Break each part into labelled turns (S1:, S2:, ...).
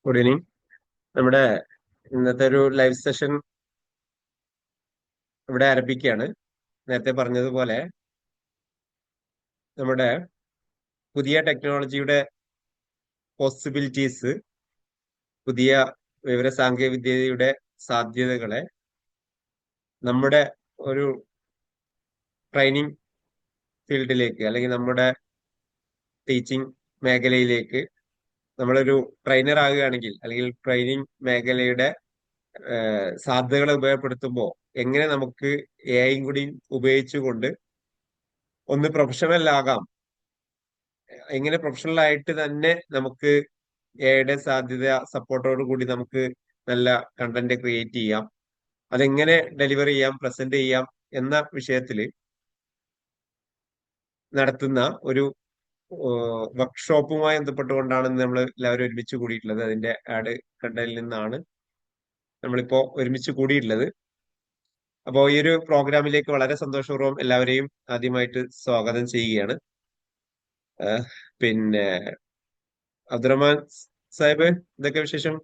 S1: Good evening. നമ്മുടെ ഇന്നത്തെ ഒരു ലൈവ് സെഷൻ ഇവിടെ ആരംഭിക്കുകയാണ്. നേരത്തെ പറഞ്ഞതുപോലെ നമ്മുടെ പുതിയ ടെക്നോളജിയുടെ പോസിബിലിറ്റീസ്, പുതിയ വിവര സാങ്കേതിക വിദ്യയുടെ സാധ്യതകളെ നമ്മുടെ ഒരു ട്രെയിനിങ് ഫീൽഡിലേക്ക് അല്ലെങ്കിൽ നമ്മുടെ ടീച്ചിങ് മേഖലയിലേക്ക് നമ്മളൊരു ട്രെയിനർ ആകുകയാണെങ്കിൽ അല്ലെങ്കിൽ ട്രെയിനിങ് മേഖലയുടെ സാധ്യതകളെ ഉപയോഗപ്പെടുത്തുമ്പോൾ എങ്ങനെ നമുക്ക് എഐയും കൂടി ഉപയോഗിച്ചുകൊണ്ട് ഒന്ന് പ്രൊഫഷണൽ ആകാം, എങ്ങനെ പ്രൊഫഷണൽ ആയിട്ട് തന്നെ നമുക്ക് എയുടെ സാധ്യത സപ്പോർട്ടോട് കൂടി നമുക്ക് നല്ല കണ്ടന്റ് ക്രിയേറ്റ് ചെയ്യാം, അതെങ്ങനെ ഡെലിവർ ചെയ്യാം, പ്രസന്റ് ചെയ്യാം എന്ന വിഷയത്തിൽ നടത്തുന്ന ഒരു വർക്ക്ഷോപ്പുമായി ബന്ധപ്പെട്ടുകൊണ്ടാണ് നമ്മൾ എല്ലാവരും ഒരുമിച്ച് കൂടിയിട്ടുള്ളത്. അതിന്റെ ആഡ് കണ്ടതിൽ നിന്നാണ് നമ്മളിപ്പോ ഒരുമിച്ച് കൂടിയിട്ടുള്ളത്. അപ്പോൾ ഈ ഒരു പ്രോഗ്രാമിലേക്ക് വളരെ സന്തോഷപൂർവ്വം എല്ലാവരെയും ആദ്യമായിട്ട് സ്വാഗതം ചെയ്യുകയാണ്. പിന്നെ അബ്ദുറഹ്മാൻ സാഹിബ്, എന്തൊക്കെ വിശേഷം?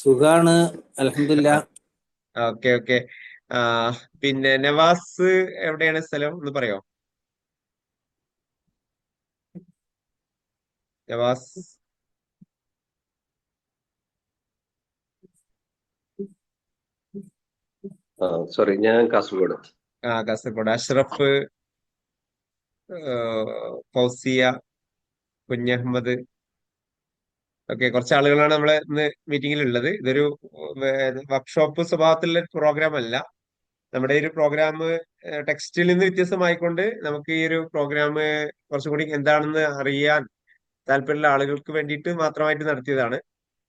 S2: സുഖാണ്, അൽഹംദുലില്ലാ.
S1: Okay okay. പിന്നെ നവാസ് എവിടെയാണ് സ്ഥലം ഒന്ന് പറയോ? നവാസ്
S3: സോറി, ഞാൻ കാസർഗോഡ്.
S1: കാസർഗോഡ്. അഷ്റഫ്, ഫൗസിയ, കുഞ്ഞഹമ്മദ്. ഓക്കെ, കുറച്ച് ആളുകളാണ് നമ്മളെ ഇന്ന് മീറ്റിംഗിൽ ഉള്ളത്. ഇതൊരു വർക്ക്ഷോപ്പ് സ്വഭാവത്തിലുള്ള പ്രോഗ്രാം അല്ല. നമ്മുടെ ഈ ഒരു പ്രോഗ്രാം ടെക്സ്റ്റിൽ നിന്ന് വ്യത്യസ്തമായിക്കൊണ്ട് നമുക്ക് ഈ ഒരു പ്രോഗ്രാം കുറച്ചുകൂടി എന്താണെന്ന് അറിയാൻ താല്പര്യമുള്ള ആളുകൾക്ക് വേണ്ടിയിട്ട് മാത്രമായിട്ട് നടത്തിയതാണ്.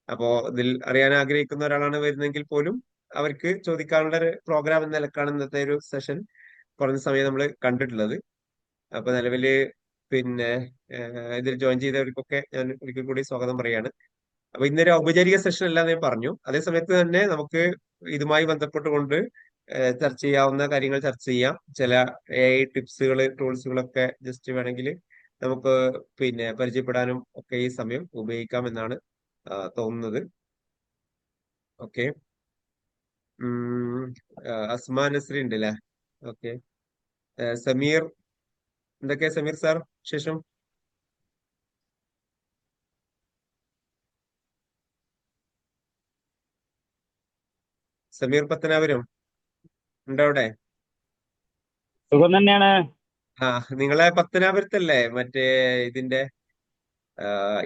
S1: അപ്പോ ഇതിൽ അറിയാൻ ആഗ്രഹിക്കുന്ന ഒരാളാണ് വരുന്നതെങ്കിൽ പോലും അവർക്ക് ചോദിക്കാനുള്ള ഒരു പ്രോഗ്രാം എന്ന നിലക്കാണ് ഇന്നത്തെ ഒരു സെഷൻ കുറഞ്ഞ സമയം നമ്മൾ കണ്ടിട്ടുള്ളത്. അപ്പൊ നിലവില് പിന്നെ ഇതിൽ ജോയിൻ ചെയ്തവർക്കൊക്കെ ഞാൻ ഒരിക്കൽ കൂടി സ്വാഗതം പറയാണ്. അപ്പൊ ഇന്നൊരു ഔപചാരിക സെഷൻ അല്ല ഞാൻ പറഞ്ഞു. അതേസമയത്ത് തന്നെ നമുക്ക് ഇതുമായി ബന്ധപ്പെട്ടുകൊണ്ട് ചർച്ച ചെയ്യാവുന്ന കാര്യങ്ങൾ ചർച്ച ചെയ്യാം. ചില AI ടിപ്സുകൾ, ടൂൾസുകളൊക്കെ ജസ്റ്റ് വേണമെങ്കിൽ നമുക്ക് പിന്നെ പരിചയപ്പെടാനും ഒക്കെ ഈ സമയം ഉപയോഗിക്കാം എന്നാണ് തോന്നുന്നത്. ഓക്കെ. അസ്മാ നസ്രി ഉണ്ട് അല്ലേ? ഓക്കെ. സമീർ, എന്തൊക്കെയാ സമീർ സാർ ശേഷം? സമീർ പത്തനാപുരം ഉണ്ടോ അവിടെ?
S4: സുഖം തന്നെയാണ്.
S1: നിങ്ങളെ പത്തനാപുരത്തല്ലേ മറ്റേ ഇതിന്റെ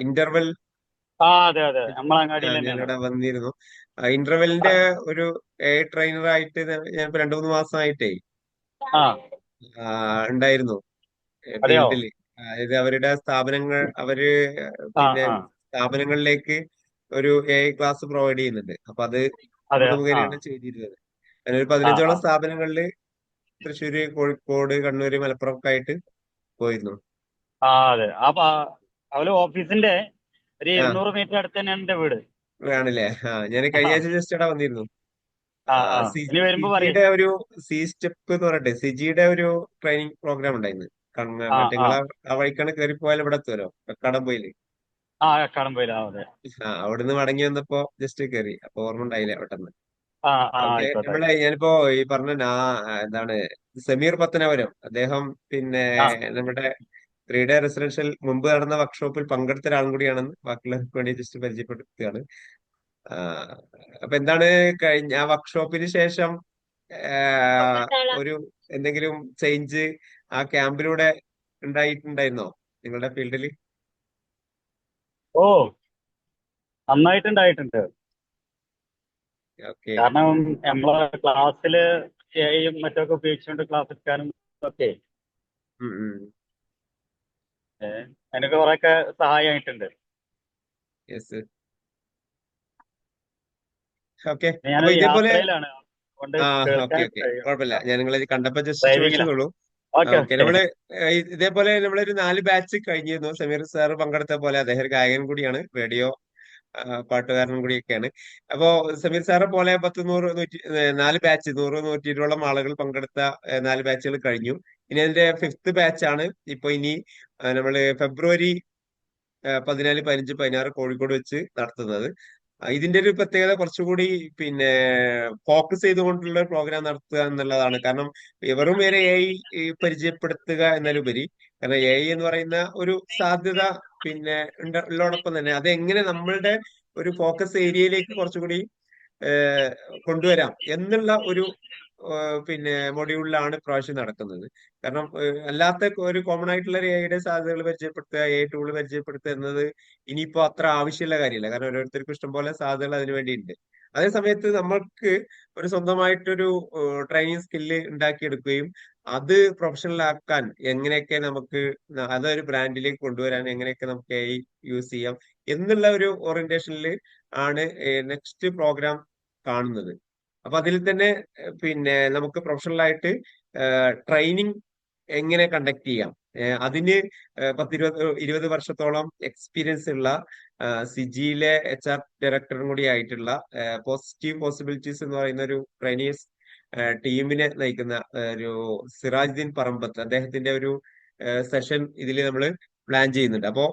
S1: ഇന്റർവെൽ?
S4: അതെ അതെ, നമ്മളങ്ങാടിയിൽ തന്നെയാണ്.
S1: ഞാനിവിടെ വന്നിരുന്നു. ഇന്റർവെലിന്റെ ഒരു ട്രെയിനർ ആയിട്ട് ഞാൻ 2-3 മാസമായിട്ടേ
S4: ആ
S1: ഉണ്ടായിരുന്നു
S4: അതെയോ?
S1: ഫീൽഡില്. അതായത് അവരുടെ സ്ഥാപനങ്ങൾ, അവര്
S4: ആ
S1: പിന്നെ
S4: ആ
S1: സ്ഥാപനങ്ങളിലേക്ക് ഒരു AI ക്ലാസ് പ്രൊവൈഡ് ചെയ്യുന്നുണ്ട്. അപ്പൊ അത്
S4: അതെ.
S1: നമ്മുടെ
S4: ആ
S1: മുഖേനയാണ് ചെയ്തിരുന്നത്. അതിനൊരു
S4: ആ
S1: 15ഓളം സ്ഥാപനങ്ങളില് തൃശ്ശൂര്, കോഴിക്കോട്, കണ്ണൂര്, മലപ്പുറം ഒക്കെ ആയിട്ട് പോയിരുന്നു.
S4: അതെ. അവല് ഓഫീസിന്റെ ഒരു
S1: ആ
S4: 200 മീറ്റർ അടുത്ത് തന്നെയാണ് എന്റെ വീട്.
S1: ആണല്ലേ? ഞാൻ കഴിഞ്ഞ ആഴ്ച ജസ്റ്റ് അവിടെ വന്നിരുന്നു.
S4: ഇനി വരുമ്പോ പറയേ.
S1: സിജിയുടെ ഒരു സി സ്റ്റെപ്പ് എന്ന് പറഞ്ഞിട്ട് സിജിയുടെ ഒരു ട്രെയിനിങ് പ്രോഗ്രാം ഉണ്ടായിരുന്നു.
S4: ആ
S1: മറ്റേ
S4: ആ
S1: നിങ്ങളെ ആ വഴിക്കാണ് കയറി പോയാൽ ഇവിടെ എത്തുമല്ലോ, കടമ്പയില്.
S4: കടമ്പയില. അതെ.
S1: അവിടുന്ന് മടങ്ങി വന്നപ്പോ ജസ്റ്റ് കയറി, അപ്പൊ ഓർമ്മ ഉണ്ടായില്ല പെട്ടെന്ന്. ഓക്കെ.
S4: ആയിക്കോട്ടെ.
S1: ഞാനിപ്പോ ഈ പറഞ്ഞ എന്താണ് സമീർ പത്തനാപുരം, അദ്ദേഹം പിന്നെ
S4: ആ
S1: നമ്മുടെ 3 ഡേ റെസിഡൻഷ്യൽ മുമ്പ് നടന്ന വർക്ക്ഷോപ്പിൽ പങ്കെടുത്ത ഒരാളും കൂടിയാണെന്ന് ബാക്കിയുള്ളവർക്ക് വേണ്ടി ജസ്റ്റ് പരിചയപ്പെടുത്തുകയാണ്. അപ്പൊ എന്താണ് കഴിഞ്ഞ ആ വർക്ക്ഷോപ്പിന് ശേഷം ഒരു എന്തെങ്കിലും ചേഞ്ച് ആ ക്യാമ്പിലൂടെ ഉണ്ടായിട്ടുണ്ടായിരുന്നോ നിങ്ങളുടെ ഫീൽഡിൽ?
S4: ഓ, നന്നായിട്ടുണ്ടായിട്ടുണ്ട്.
S1: ഓക്കെ.
S4: കാരണം നമ്മളെ ക്ലാസ്സില് യും മറ്റൊക്കെ ഉപയോഗിച്ചുകൊണ്ട് ക്ലാസ് എടുക്കാനും ഒക്കെ അതിനൊക്കെ കുറെയൊക്കെ സഹായമായിട്ടുണ്ട്.
S1: യെസ്. ഓക്കെ. അപ്പൊ
S4: ഞാനൊരു
S1: ഇതേപോലെ
S4: യാത്രയിലാണ്, അതുകൊണ്ട്
S1: ഓക്കെ
S4: കേൾക്കാൻ
S1: ഓക്കെ, കുഴപ്പമില്ല. ഞാൻ നിങ്ങളെ കണ്ടപ്പോ ജസ്റ്റ്
S4: ഡ്രൈവിംഗിലാണ്.
S1: ചോദിച്ചതുള്ളൂ.
S4: Okay
S1: okay.
S4: ഓക്കെ.
S1: ഇതേപോലെ നമ്മളൊരു 4 ബാച്ച് കഴിഞ്ഞിരുന്നു. സമീർ സാർ പങ്കെടുത്ത പോലെ അദ്ദേഹം ഒരു ഗായകൻ കൂടിയാണ്, റേഡിയോ പാട്ടുകാരനും കൂടിയൊക്കെയാണ്. അപ്പോ സമീർ സാറെ പോലെ 4 ബാച്ച് 100-120ഓളം ആളുകൾ പങ്കെടുത്ത 4 ബാച്ചുകൾ കഴിഞ്ഞു. ഇനി അതിന്റെ 5th ബാച്ചാണ് ഇപ്പൊ. ഇനി നമ്മള് ഫെബ്രുവരി 14, 15, 16 കോഴിക്കോട് വെച്ച് നടത്തുന്നത്. ഇതിന്റെ ഒരു പ്രത്യേകത കുറച്ചുകൂടി പിന്നെ ഫോക്കസ് ചെയ്തുകൊണ്ടുള്ള പ്രോഗ്രാം നടത്തുക എന്നുള്ളതാണ്. കാരണം വെറും ഒരു AI പരിചയപ്പെടുത്തുക എന്നതിലുപരി, കാരണം AI എന്ന് പറയുന്ന ഒരു സാധ്യത പിന്നെ ഉള്ളതോടൊപ്പം തന്നെ അത് എങ്ങനെ നമ്മളുടെ ഒരു ഫോക്കസ് ഏരിയയിലേക്ക് കുറച്ചുകൂടി ഏഹ് കൊണ്ടുവരാം എന്നുള്ള ഒരു പിന്നെ മൊഡ്യൂളിലാണ് പ്രാവശ്യം നടക്കുന്നത്. കാരണം അല്ലാത്ത ഒരു കോമൺ ആയിട്ടുള്ള ഒരു AI സാധ്യതകൾ പരിചയപ്പെടുത്തുക, AI ടൂൾ പരിചയപ്പെടുത്തുക എന്നത് ഇനിയിപ്പോ അത്ര ആവശ്യമുള്ള കാര്യമില്ല. കാരണം ഓരോരുത്തർക്കും ഇഷ്ടംപോലെ സാധ്യതകൾ അതിനു വേണ്ടി ഉണ്ട്. അതേ സമയത്ത് നമ്മൾക്ക് ഒരു സ്വന്തമായിട്ടൊരു ട്രെയിനിങ് സ്കില്ല് ഉണ്ടാക്കിയെടുക്കുകയും അത് പ്രൊഫഷണൽ ആക്കാൻ എങ്ങനെയൊക്കെ നമുക്ക് അതൊരു ബ്രാൻഡിലേക്ക് കൊണ്ടുവരാൻ എങ്ങനെയൊക്കെ നമുക്ക് AI യൂസ് ചെയ്യാം എന്നുള്ള ഒരു ഓറിയന്റേഷനിൽ ആണ് നെക്സ്റ്റ് പ്രോഗ്രാം കാണുന്നത്. അപ്പൊ അതിൽ തന്നെ പിന്നെ നമുക്ക് പ്രൊഫഷണൽ ആയിട്ട് ട്രെയിനിങ് എങ്ങനെ കണ്ടക്ട് ചെയ്യാം, അതിന് 20 വർഷത്തോളം എക്സ്പീരിയൻസ് ഉള്ള സിജിയിലെ HR ഡയറക്ടറും കൂടി ആയിട്ടുള്ള പോസിറ്റീവ് പോസിബിലിറ്റീസ് എന്ന് പറയുന്ന ഒരു ട്രെയിനീസ് ടീമിനെ നയിക്കുന്ന ഒരു സിറാജുദ്ദീൻ പറമ്പത്ത്, അദ്ദേഹത്തിന്റെ ഒരു സെഷൻ ഇതിൽ നമ്മൾ പ്ലാൻ ചെയ്യുന്നുണ്ട്. അപ്പോ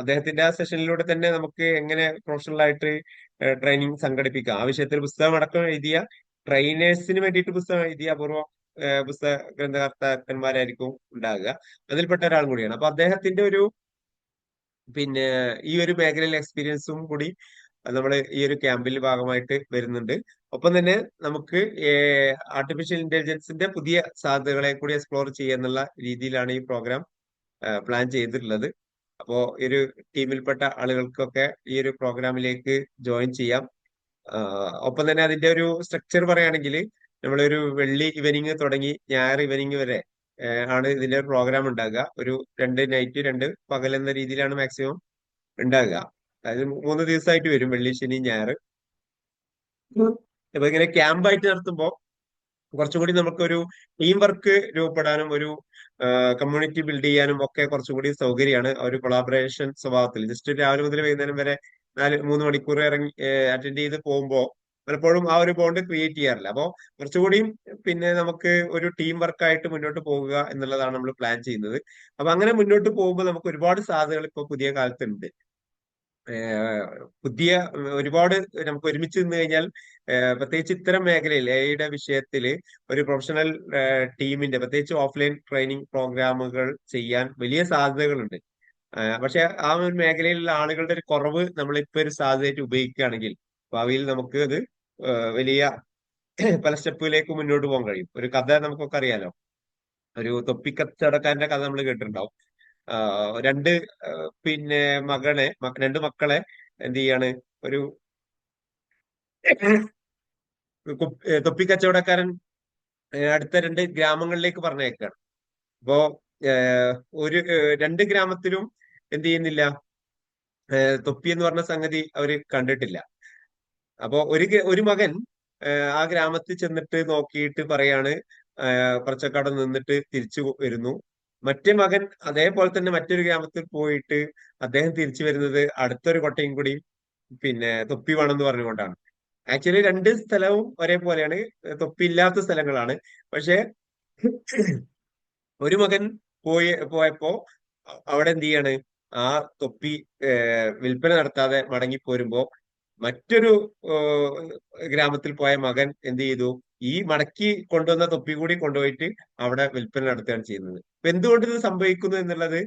S1: അദ്ദേഹത്തിന്റെ ആ സെഷനിലൂടെ തന്നെ നമുക്ക് എങ്ങനെ പ്രൊഫഷണൽ ആയിട്ട് ട്രെയിനിങ് സംഘടിപ്പിക്കാം. ആ വിഷയത്തിൽ പുസ്തകം അടക്കം എഴുതിയ ട്രെയിനേഴ്സിന് വേണ്ടിയിട്ട് പുസ്തകം എഴുതിയ അപൂർവ പുസ്തക ഗ്രന്ഥകർത്താക്കന്മാരായിരിക്കും ഉണ്ടാകുക. അതിൽപ്പെട്ട ഒരാളും കൂടിയാണ്. അപ്പൊ അദ്ദേഹത്തിന്റെ ഒരു പിന്നെ ഈ ഒരു മേഖലയിലെ എക്സ്പീരിയൻസും കൂടി നമ്മൾ ഈ ഒരു ക്യാമ്പിൽ ഭാഗമായിട്ട് വരുന്നുണ്ട്. ഒപ്പം തന്നെ നമുക്ക് ആർട്ടിഫിഷ്യൽ ഇന്റലിജൻസിന്റെ പുതിയ സാധ്യതകളെ കൂടി എക്സ്പ്ലോർ ചെയ്യുക എന്നുള്ള രീതിയിലാണ് ഈ പ്രോഗ്രാം പ്ലാൻ ചെയ്തിട്ടുള്ളത്. അപ്പോ ഈ ഒരു ടീമിൽപ്പെട്ട ആളുകൾക്കൊക്കെ ഈ ഒരു പ്രോഗ്രാമിലേക്ക് ജോയിൻ ചെയ്യാം. ഒപ്പം തന്നെ അതിന്റെ ഒരു സ്ട്രക്ചർ പറയുകയാണെങ്കിൽ നമ്മളൊരു വെള്ളി ഈവനിങ് തുടങ്ങി ഞായർ ഈവനിങ് വരെ ആണ് ഇതിന്റെ പ്രോഗ്രാം ഉണ്ടാകുക. ഒരു 2 നൈറ്റ് 2 പകൽ എന്ന രീതിയിലാണ് മാക്സിമം ഉണ്ടാകുക. അതായത് 3 ദിവസമായിട്ട് വരും, വെള്ളി, ശനി, ഞായർ. അപ്പൊ ഇങ്ങനെ ക്യാമ്പായിട്ട് നടത്തുമ്പോൾ കുറച്ചുകൂടി നമുക്കൊരു ടീം വർക്ക് രൂപപ്പെടാനും ഒരു കമ്മ്യൂണിറ്റി ബിൽഡ് ചെയ്യാനും ഒക്കെ കുറച്ചും കൂടി സൗകര്യമാണ് ഒരു കൊളാബറേഷൻ സ്വഭാവത്തിൽ. ജസ്റ്റ് രാവിലെ മുതൽ വൈകുന്നേരം വരെ 3 മണിക്കൂർ ഇറങ്ങി അറ്റൻഡ് ചെയ്ത് പോകുമ്പോൾ പലപ്പോഴും ആ ഒരു ബോണ്ട് ക്രിയേറ്റ് ചെയ്യാറില്ല. അപ്പോൾ കുറച്ചുകൂടി പിന്നെ നമുക്ക് ഒരു ടീം വർക്കായിട്ട് മുന്നോട്ട് പോകുക എന്നുള്ളതാണ് നമ്മൾ പ്ലാൻ ചെയ്യുന്നത്. അപ്പൊ അങ്ങനെ മുന്നോട്ട് പോകുമ്പോൾ നമുക്ക് ഒരുപാട് സാധ്യതകൾ ഇപ്പോൾ പുതിയ കാലത്തുണ്ട്. പുതിയ ഒരുപാട് നമുക്ക് ഒരുമിച്ച് നിന്ന് കഴിഞ്ഞാൽ പ്രത്യേകിച്ച് ഇത്തരം മേഖലയിൽ എയുടെ വിഷയത്തിൽ ഒരു പ്രൊഫഷണൽ ടീമിന്റെ പ്രത്യേകിച്ച് ഓഫ്ലൈൻ ട്രെയിനിങ് പ്രോഗ്രാമുകൾ ചെയ്യാൻ വലിയ സാധ്യതകളുണ്ട്. പക്ഷെ ആ ഒരു മേഖലയിലുള്ള ആളുകളുടെ ഒരു കുറവ് നമ്മളിപ്പോ ഒരു സാധ്യതയായിട്ട് ഉപയോഗിക്കുകയാണെങ്കിൽ ഭാവിയിൽ നമുക്ക് അത് വലിയ പല സ്റ്റെപ്പിലേക്ക് മുന്നോട്ട് പോകാൻ കഴിയും. ഒരു കഥ നമുക്കൊക്കെ അറിയാലോ, ഒരു തൊപ്പിക്കച്ചവടക്കാരന്റെ കഥ നമ്മൾ കേട്ടിട്ടുണ്ടാവും. രണ്ട് പിന്നെ രണ്ട് മക്കളെ എന്ത് ചെയ്യാണ്, ഒരു തൊപ്പിക്കച്ചവടക്കാരൻ അടുത്ത 2 ഗ്രാമങ്ങളിലേക്ക് പറഞ്ഞേക്കാണ്. അപ്പോ ഒരു 2 ഗ്രാമത്തിലും എന്ത് ചെയ്യുന്നില്ല, തൊപ്പി എന്ന് പറഞ്ഞ സംഗതി അവര് കണ്ടിട്ടില്ല. അപ്പോ ഒരു മകൻ ആ ഗ്രാമത്തിൽ ചെന്നിട്ട് നോക്കിയിട്ട് പറയാണ്, കുറച്ചൊക്കെ അവിടെ നിന്നിട്ട് തിരിച്ചു വരുന്നു. മറ്റേ മകൻ അതേപോലെ തന്നെ മറ്റൊരു ഗ്രാമത്തിൽ പോയിട്ട് അദ്ദേഹം തിരിച്ചു വരുന്നത് അടുത്തൊരു കൊട്ടയും കൂടി പിന്നെ തൊപ്പി വേണമെന്ന് പറഞ്ഞുകൊണ്ടാണ്. ആക്ച്വലി 2 സ്ഥലവും ഒരേപോലെയാണ്, തൊപ്പി ഇല്ലാത്ത സ്ഥലങ്ങളാണ്. പക്ഷെ ഒരു മകൻ പോയപ്പോ അവിടെ എന്ത് ചെയ്യാണ്, ആ തൊപ്പി വിൽപ്പന നടത്താതെ മടങ്ങി പോരുമ്പോ മറ്റൊരു ഗ്രാമത്തിൽ പോയ മകൻ എന്ത് ചെയ്തു, ഈ മടക്കി കൊണ്ടുവന്ന തൊപ്പി കൂടി കൊണ്ടുപോയിട്ട് അവിടെ വിൽപ്പന നടത്തുകയാണ് ചെയ്യുന്നത്. അപ്പൊ എന്തുകൊണ്ട് ഇത് സംഭവിക്കുന്നു എന്നുള്ളത്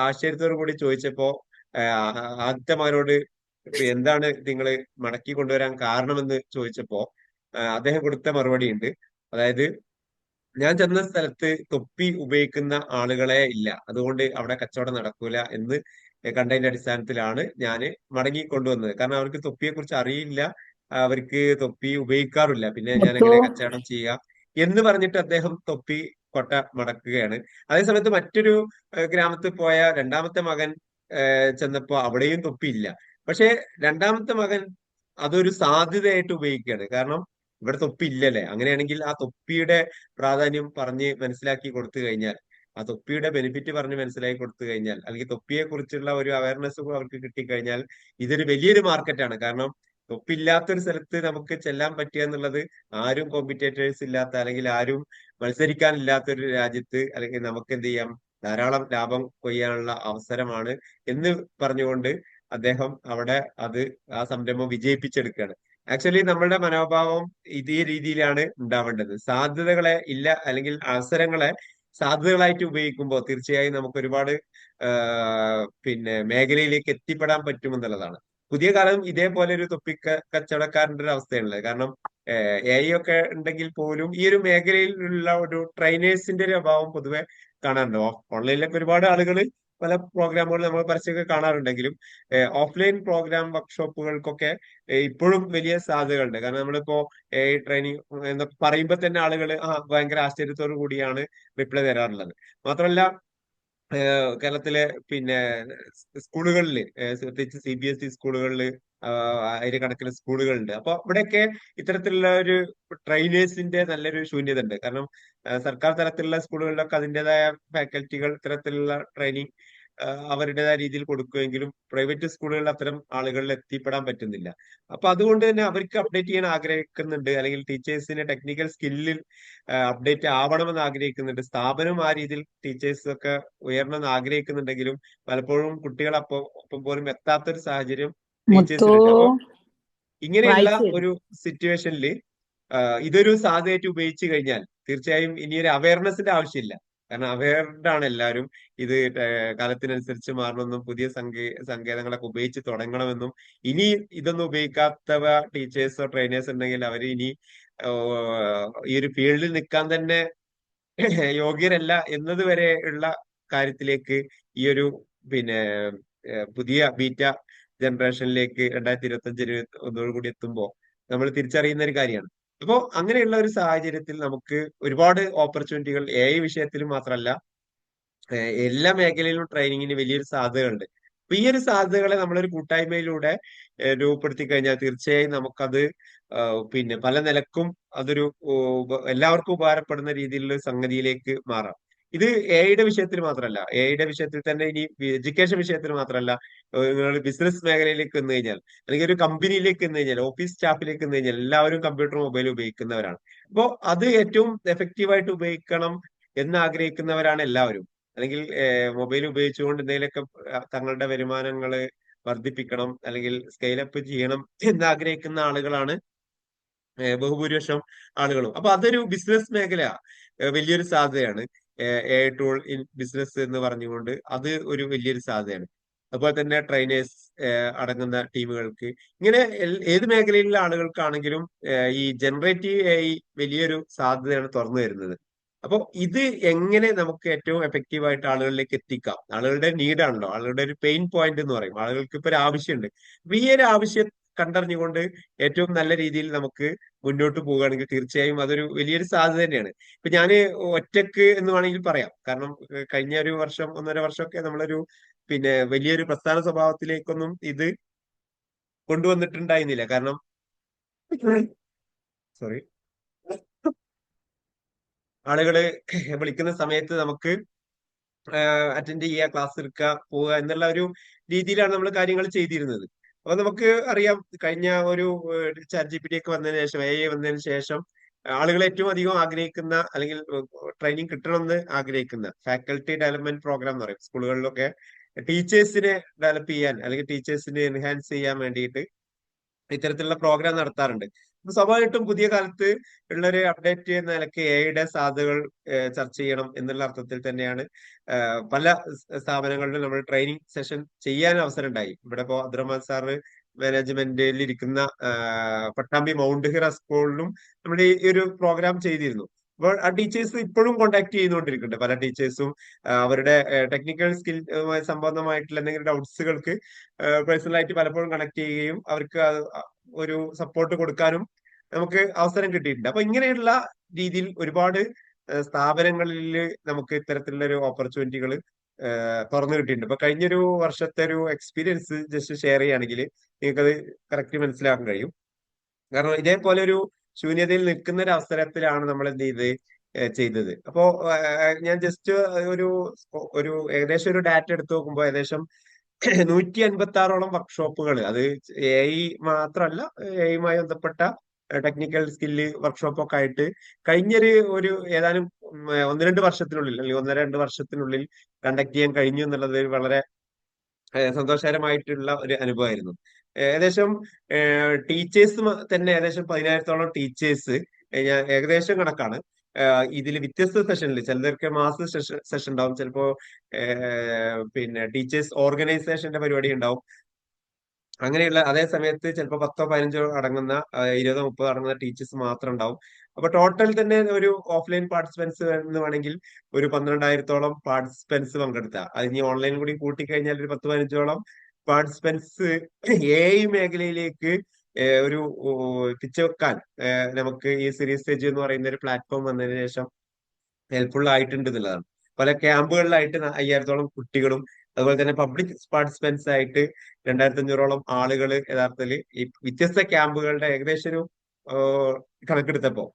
S1: ആശ്ചര്യത്തോടു കൂടി ചോദിച്ചപ്പോ ആദ്യത്തെ മകനോട് എന്താണ് നിങ്ങൾ മടക്കി കൊണ്ടുവരാൻ കാരണമെന്ന് ചോദിച്ചപ്പോ അദ്ദേഹം കൊടുത്ത മറുപടി ഉണ്ട്. അതായത്, ഞാൻ ചെന്ന സ്ഥലത്ത് തൊപ്പി ഉപയോഗിക്കുന്ന ആളുകളെ ഇല്ല, അതുകൊണ്ട് അവിടെ കച്ചവടം നടക്കൂല എന്ന് കണ്ടതിന്റെ അടിസ്ഥാനത്തിലാണ് ഞാൻ മടങ്ങി കൊണ്ടുവന്നത്. കാരണം അവർക്ക് തൊപ്പിയെ കുറിച്ച് അറിയില്ല, അവർക്ക് തൊപ്പി ഉപയോഗിക്കാറില്ല, പിന്നെ ഞാൻ എങ്ങനെ കച്ചവടം ചെയ്യാം എന്ന് പറഞ്ഞിട്ട് അദ്ദേഹം തൊപ്പി കൊട്ട മടക്കുകയാണ്. അതേസമയത്ത് മറ്റൊരു ഗ്രാമത്തിൽ പോയ രണ്ടാമത്തെ മകൻ ചെന്നപ്പോ അവിടെയും തൊപ്പി ഇല്ല. പക്ഷെ രണ്ടാമത്തെ മകൻ അതൊരു സാധ്യതയായിട്ട് ഉപയോഗിക്കുകയാണ്. കാരണം ഇവിടെ തൊപ്പി ഇല്ലല്ലേ, അങ്ങനെയാണെങ്കിൽ ആ തൊപ്പിയുടെ പ്രാധാന്യം പറഞ്ഞ് മനസ്സിലാക്കി കൊടുത്തു കഴിഞ്ഞാൽ, ആ തൊപ്പിയുടെ ബെനിഫിറ്റ് പറഞ്ഞ് മനസ്സിലാക്കി കൊടുത്തു കഴിഞ്ഞാൽ, അല്ലെങ്കിൽ തൊപ്പിയെ കുറിച്ചുള്ള ഒരു അവയർനെസ് അവർക്ക് കിട്ടിക്കഴിഞ്ഞാൽ ഇതൊരു വലിയൊരു മാർക്കറ്റാണ്. കാരണം തൊപ്പി ഇല്ലാത്തൊരു സ്ഥലത്ത് നമുക്ക് ചെല്ലാൻ പറ്റുക എന്നുള്ളത് ആരും കോമ്പറ്റേറ്റേഴ്സ് ഇല്ലാത്ത അല്ലെങ്കിൽ ആരും മത്സരിക്കാനില്ലാത്ത ഒരു രാജ്യത്ത് അല്ലെങ്കിൽ നമുക്ക് എന്ത് ചെയ്യാം, ധാരാളം ലാഭം കൊയ്യാനുള്ള അവസരമാണ് എന്ന് പറഞ്ഞുകൊണ്ട് അദ്ദേഹം അവിടെ ആ സംരംഭം വിജയിപ്പിച്ചെടുക്കുകയാണ്. ആക്ച്വലി നമ്മളുടെ മനോഭാവം ഇതേ രീതിയിലാണ് ഉണ്ടാവേണ്ടത്. സാധ്യതകളെ ഇല്ല, അല്ലെങ്കിൽ അവസരങ്ങളെ സാധ്യതകളായിട്ട് ഉപയോഗിക്കുമ്പോൾ തീർച്ചയായും നമുക്ക് ഒരുപാട് മേഖലയിലേക്ക് എത്തിപ്പെടാൻ പറ്റുമെന്നുള്ളതാണ്. പുതിയ കാലം ഇതേപോലെ ഒരു കച്ചവടക്കാരന്റെ ഒരു അവസ്ഥയാണുള്ളത്. കാരണം AI ഒക്കെ ഉണ്ടെങ്കിൽ പോലും ഈ ഒരു മേഖലയിലുള്ള ഒരു ട്രെയിനേഴ്സിന്റെ ഒരു അഭാവം പൊതുവെ കാണാറുണ്ട്. ഓൺലൈനിലൊക്കെ ഒരുപാട് ആളുകൾ പല പ്രോഗ്രാമുകൾ നമ്മൾ പരസ്യമൊക്കെ കാണാറുണ്ടെങ്കിലും ഓഫ്ലൈൻ പ്രോഗ്രാം വർക്ക്ഷോപ്പുകൾക്കൊക്കെ ഇപ്പോഴും വലിയ സാധ്യതകളുണ്ട്. കാരണം നമ്മളിപ്പോ AI ട്രെയിനിങ് എന്നൊക്കെ പറയുമ്പോൾ തന്നെ ആളുകൾ ഭയങ്കര ആശ്ചര്യത്തോടു കൂടിയാണ് റിപ്ലൈ തരാറുള്ളത്. മാത്രമല്ല കേരളത്തിലെ സ്കൂളുകളിൽ, പ്രത്യേകിച്ച് CBSE സ്കൂളുകളിൽ ആയിരക്കണക്കിന് സ്കൂളുകളുണ്ട്. അപ്പൊ ഇവിടെയൊക്കെ ഇത്തരത്തിലുള്ള ഒരു ട്രെയിനേഴ്സിന്റെ നല്ലൊരു ശൂന്യത ഉണ്ട്. കാരണം സർക്കാർ തലത്തിലുള്ള സ്കൂളുകളിലൊക്കെ അതിൻ്റെതായ ഫാക്കൽറ്റികൾ ഇത്തരത്തിലുള്ള ട്രെയിനിങ് അവരുടേതായ രീതിയിൽ കൊടുക്കുമെങ്കിലും പ്രൈവറ്റ് സ്കൂളുകളിൽ അത്തരം ആളുകളിൽ എത്തിപ്പെടാൻ പറ്റുന്നില്ല. അപ്പൊ അതുകൊണ്ട് തന്നെ അവർക്ക് അപ്ഡേറ്റ് ചെയ്യാൻ ആഗ്രഹിക്കുന്നുണ്ട്, അല്ലെങ്കിൽ ടീച്ചേഴ്സിന് ടെക്നിക്കൽ സ്കില്ലിൽ അപ്ഡേറ്റ് ആവണമെന്ന് ആഗ്രഹിക്കുന്നുണ്ട്. സ്ഥാപനം ആ രീതിയിൽ ടീച്ചേഴ്സ് ഒക്കെ ഉയരണമെന്ന് ആഗ്രഹിക്കുന്നുണ്ടെങ്കിലും പലപ്പോഴും കുട്ടികൾ ഒപ്പം പോലും എത്താത്തൊരു സാഹചര്യം ടീച്ചേഴ്സിനുണ്ട്. അപ്പൊ ഇങ്ങനെയുള്ള ഒരു സിറ്റുവേഷനിൽ ഇതൊരു സാധ്യതയായിട്ട് ഉപയോഗിച്ചു കഴിഞ്ഞാൽ തീർച്ചയായും ഇനിയൊരു അവയർനെസിന്റെ ആവശ്യമില്ല. കാരണം അവയർഡ് ആണ് എല്ലാവരും. ഇത് കാലത്തിനനുസരിച്ച് മാറണമെന്നും പുതിയ സങ്കേതങ്ങളൊക്കെ ഉപയോഗിച്ച് തുടങ്ങണമെന്നും, ഇനി ഇതൊന്നും ഉപയോഗിക്കാത്തവ ടീച്ചേഴ്സോ ട്രെയിനേഴ്സ് ഉണ്ടെങ്കിൽ അവർ ഇനി ഈ ഒരു ഫീൽഡിൽ നിൽക്കാൻ തന്നെ യോഗ്യരല്ല എന്നത് വരെ ഉള്ള കാര്യത്തിലേക്ക് ഈ ഒരു പിന്നെ പുതിയ ബീറ്റ ജനറേഷനിലേക്ക് 2025-2021 കൂടി എത്തുമ്പോൾ നമ്മൾ തിരിച്ചറിയുന്ന ഒരു കാര്യമാണ്. അപ്പോൾ അങ്ങനെയുള്ള ഒരു സാഹചര്യത്തിൽ നമുക്ക് ഒരുപാട് ഓപ്പർച്യൂണിറ്റികൾ AI വിഷയത്തിൽ മാത്രമല്ല എല്ലാ മേഖലയിലും ട്രെയിനിങ്ങിന് വലിയൊരു സാധ്യതകളുണ്ട്. അപ്പൊ ഈ ഒരു സാധ്യതകളെ നമ്മളൊരു കൂട്ടായ്മയിലൂടെ രൂപപ്പെടുത്തി കഴിഞ്ഞാൽ തീർച്ചയായും നമുക്കത് പല നിലക്കും അതൊരു എല്ലാവർക്കും ഉപകാരപ്പെടുന്ന രീതിയിലുള്ള സംഗതിയിലേക്ക് മാറാം. ഇത് AI വിഷയത്തിൽ മാത്രമല്ല, AI വിഷയത്തിൽ തന്നെ ഇനി എഡ്യൂക്കേഷൻ വിഷയത്തിൽ മാത്രമല്ല, നിങ്ങൾ ബിസിനസ് മേഖലയിലേക്ക് വന്നു കഴിഞ്ഞാൽ, അല്ലെങ്കിൽ ഒരു കമ്പനിയിലേക്ക് വന്നു കഴിഞ്ഞാൽ, ഓഫീസ് സ്റ്റാഫിലേക്ക് വന്നു കഴിഞ്ഞാൽ എല്ലാവരും കമ്പ്യൂട്ടർ മൊബൈൽ ഉപയോഗിക്കുന്നവരാണ്. അപ്പോൾ അത് ഏറ്റവും എഫക്റ്റീവായിട്ട് ഉപയോഗിക്കണം എന്ന് ആഗ്രഹിക്കുന്നവരാണ് എല്ലാവരും. അല്ലെങ്കിൽ മൊബൈൽ ഉപയോഗിച്ചുകൊണ്ട് എന്തെങ്കിലുമൊക്കെ തങ്ങളുടെ വരുമാനങ്ങൾ വർദ്ധിപ്പിക്കണം, അല്ലെങ്കിൽ സ്കെയിലപ്പ് ചെയ്യണം എന്ന് ആഗ്രഹിക്കുന്ന ആളുകളാണ് ബഹുഭൂരിപക്ഷം ആളുകളും. അപ്പൊ അതൊരു ബിസിനസ് മേഖല വലിയൊരു സാധ്യതയാണ്. AI ടൂൾ ഇൻ ബിസിനസ് എന്ന് പറഞ്ഞുകൊണ്ട് അത് ഒരു വലിയൊരു സാധ്യതയാണ്. അതുപോലെ തന്നെ ട്രെയിനേഴ്സ് അടങ്ങുന്ന ടീമുകൾക്ക്, ഇങ്ങനെ ഏത് മേഖലയിലുള്ള ആളുകൾക്കാണെങ്കിലും ഈ ജനറേറ്റീവ് AI വലിയൊരു സാധ്യതയാണ് തുറന്നു വരുന്നത്. അപ്പോൾ ഇത് എങ്ങനെ നമുക്ക് ഏറ്റവും എഫക്റ്റീവായിട്ട് ആളുകളിലേക്ക് എത്തിക്കാം? ആളുകളുടെ നീഡാണല്ലോ, ആളുകളുടെ ഒരു പെയിൻ പോയിന്റ് എന്ന് പറയും. ആളുകൾക്ക് ഇപ്പൊ ഒരു ആവശ്യമുണ്ട്. അപ്പൊ ഈ ഒരു ആവശ്യം കണ്ടറിഞ്ഞുകൊണ്ട് ഏറ്റവും നല്ല രീതിയിൽ നമുക്ക് മുന്നോട്ട് പോവുകയാണെങ്കിൽ തീർച്ചയായും അതൊരു വലിയൊരു സാധ്യത തന്നെയാണ്. ഇപ്പൊ ഞാന് ഒറ്റക്ക് എന്ന് വേണമെങ്കിൽ പറയാം. കാരണം കഴിഞ്ഞ ഒരു വർഷം 1.5 വർഷമൊക്കെ നമ്മളൊരു വലിയൊരു പ്രസ്ഥാന സ്വഭാവത്തിലേക്കൊന്നും ഇത് കൊണ്ടുവന്നിട്ടുണ്ടായിരുന്നില്ല. കാരണം സോറി, ആളുകള് വിളിക്കുന്ന സമയത്ത് നമുക്ക് അറ്റൻഡ് ചെയ്യുക, ക്ലാസ് എടുക്കുക, പോവുക എന്നുള്ള ഒരു രീതിയിലാണ് നമ്മൾ കാര്യങ്ങൾ ചെയ്തിരുന്നത്. അപ്പൊ നമുക്ക് അറിയാം, കഴിഞ്ഞ ഒരു ChatGPT ഒക്കെ വന്നതിന് ശേഷം, AI വന്നതിന് ശേഷം ആളുകൾ ഏറ്റവും അധികം ആഗ്രഹിക്കുന്ന, അല്ലെങ്കിൽ ട്രെയിനിങ് കിട്ടണമെന്ന് ആഗ്രഹിക്കുന്ന ഫാക്കൽറ്റി ഡെവലപ്മെന്റ് പ്രോഗ്രാം എന്ന് പറയും. സ്കൂളുകളിലൊക്കെ ടീച്ചേഴ്സിനെ ഡെവലപ്പ് ചെയ്യാൻ, അല്ലെങ്കിൽ ടീച്ചേഴ്സിനെ എൻഹാൻസ് ചെയ്യാൻ വേണ്ടിയിട്ട് ഇത്തരത്തിലുള്ള പ്രോഗ്രാം നടത്താറുണ്ട്. അപ്പൊ സ്വാഭാവികമായിട്ടും പുതിയ കാലത്ത് ഉള്ളൊരു അപ്ഡേറ്റ് ചെയ്യുന്ന നിലയ്ക്ക് AI സാധ്യതകൾ ചർച്ച ചെയ്യണം എന്നുള്ള അർത്ഥത്തിൽ തന്നെയാണ് പല സ്ഥാപനങ്ങളിലും നമ്മൾ ട്രെയിനിങ് സെഷൻ ചെയ്യാൻ അവസരം ഉണ്ടായി. ഇവിടെ ഇപ്പോ അബ്ദുറഹ്മാൻ സാറ് മാനേജ്മെന്റിൽ ഇരിക്കുന്ന പട്ടാമ്പി മൗണ്ട് ഹിറ സ്കൂളിലും നമ്മൾ ഈ ഒരു പ്രോഗ്രാം ചെയ്തിരുന്നു. അപ്പോൾ ആ ടീച്ചേഴ്സ് ഇപ്പോഴും കോൺടാക്ട് ചെയ്തുകൊണ്ടിരിക്കുന്നുണ്ട്. പല ടീച്ചേഴ്സും അവരുടെ ടെക്നിക്കൽ സ്കിൽ സംബന്ധമായിട്ടുള്ള എന്തെങ്കിലും ഡൗട്ട്സുകൾക്ക് പേഴ്സണലായിട്ട് പലപ്പോഴും കണക്ട് ചെയ്യുകയും അവർക്ക് ഒരു സപ്പോർട്ട് കൊടുക്കാനും നമുക്ക് അവസരം കിട്ടിയിട്ടുണ്ട്. അപ്പൊ ഇങ്ങനെയുള്ള രീതിയിൽ ഒരുപാട് സ്ഥാപനങ്ങളിൽ നമുക്ക് ഇത്തരത്തിലുള്ള ഒരു ഓപ്പർച്യൂണിറ്റികൾ തുറന്നു കിട്ടിയിട്ടുണ്ട്. ഇപ്പൊ കഴിഞ്ഞൊരു വർഷത്തെ ഒരു എക്സ്പീരിയൻസ് ജസ്റ്റ് ഷെയർ ചെയ്യുകയാണെങ്കിൽ നിങ്ങൾക്കത് കറക്റ്റ് മനസ്സിലാക്കാൻ കഴിയും. കാരണം ഇതേപോലെ ഒരു ശൂന്യതയിൽ നിൽക്കുന്ന ഒരു അവസരത്തിലാണ് നമ്മൾ എന്ത് ചെയ്തത്. അപ്പോ ഞാൻ ജസ്റ്റ് ഒരു ഒരു ഏകദേശം ഒരു ഡാറ്റ എടുത്തു നോക്കുമ്പോൾ ഏകദേശം 156ഓളം വർക്ക്ഷോപ്പുകൾ, അത് AI മാത്രമല്ല, AI ബന്ധപ്പെട്ട ടെക്നിക്കൽ സ്കില്ല് വർക്ക്ഷോപ്പ് ഒക്കെ ആയിട്ട് കഴിഞ്ഞൊരു ഏതാനും ഒന്ന് രണ്ട് വർഷത്തിനുള്ളിൽ അല്ലെങ്കിൽ ഒന്നര രണ്ട് വർഷത്തിനുള്ളിൽ കണ്ടക്ട് ചെയ്യാൻ കഴിഞ്ഞു എന്നുള്ളത് വളരെ സന്തോഷകരമായിട്ടുള്ള ഒരു അനുഭവമായിരുന്നു. ഏകദേശം ടീച്ചേഴ്സ് തന്നെ ഏകദേശം 10,000-ഓളം ടീച്ചേഴ്സ്, ഞാൻ ഏകദേശം കണക്കാണ്, ഇതിൽ വ്യത്യസ്ത സെഷനിൽ ചിലർക്ക് മാസ സെഷൻ ഉണ്ടാവും, ചിലപ്പോ പിന്നെ ടീച്ചേഴ്സ് ഓർഗനൈസേഷന്റെ പരിപാടി ഉണ്ടാവും. അങ്ങനെയുള്ള അതേ സമയത്ത് ചിലപ്പോൾ 10-15 അടങ്ങുന്ന 20-30 അടങ്ങുന്ന ടീച്ചേഴ്സ് മാത്രം ഉണ്ടാവും. അപ്പൊ ടോട്ടൽ തന്നെ ഒരു ഓഫ്ലൈൻ പാർട്ടിസിപ്പൻസ് എന്ന് വേണമെങ്കിൽ ഒരു 12,000-ഓളം പാർട്ടിസിപ്പൻസ് പങ്കെടുത്ത, അത് ഇനി ഓൺലൈൻ കൂടി കൂട്ടിക്കഴിഞ്ഞാൽ ഒരു 10-15ഓളം പാർട്ടിസിപ്പൻസ് മേഖലയിലേക്ക് ഒരു പിച്ചവെക്കാൻ നമുക്ക് ഈ സീരീസ് സ്റ്റേജ് എന്ന് പറയുന്ന ഒരു പ്ലാറ്റ്ഫോം വന്നതിന് ശേഷം ഹെൽപ്ഫുൾ ആയിട്ടുണ്ട് എന്നുള്ളതാണ്. പല ക്യാമ്പുകളിലായിട്ട് 5,000-ഓളം കുട്ടികളും അതുപോലെ തന്നെ പബ്ലിക് പാർട്ടിസിപ്പൻസ് ആയിട്ട് 2,500-ഓളം ആളുകൾ യഥാർത്ഥത്തിൽ ഈ വ്യത്യസ്ത ക്യാമ്പുകളുടെ ഏകദേശം ഒരു കണക്കെടുത്തപ്പോ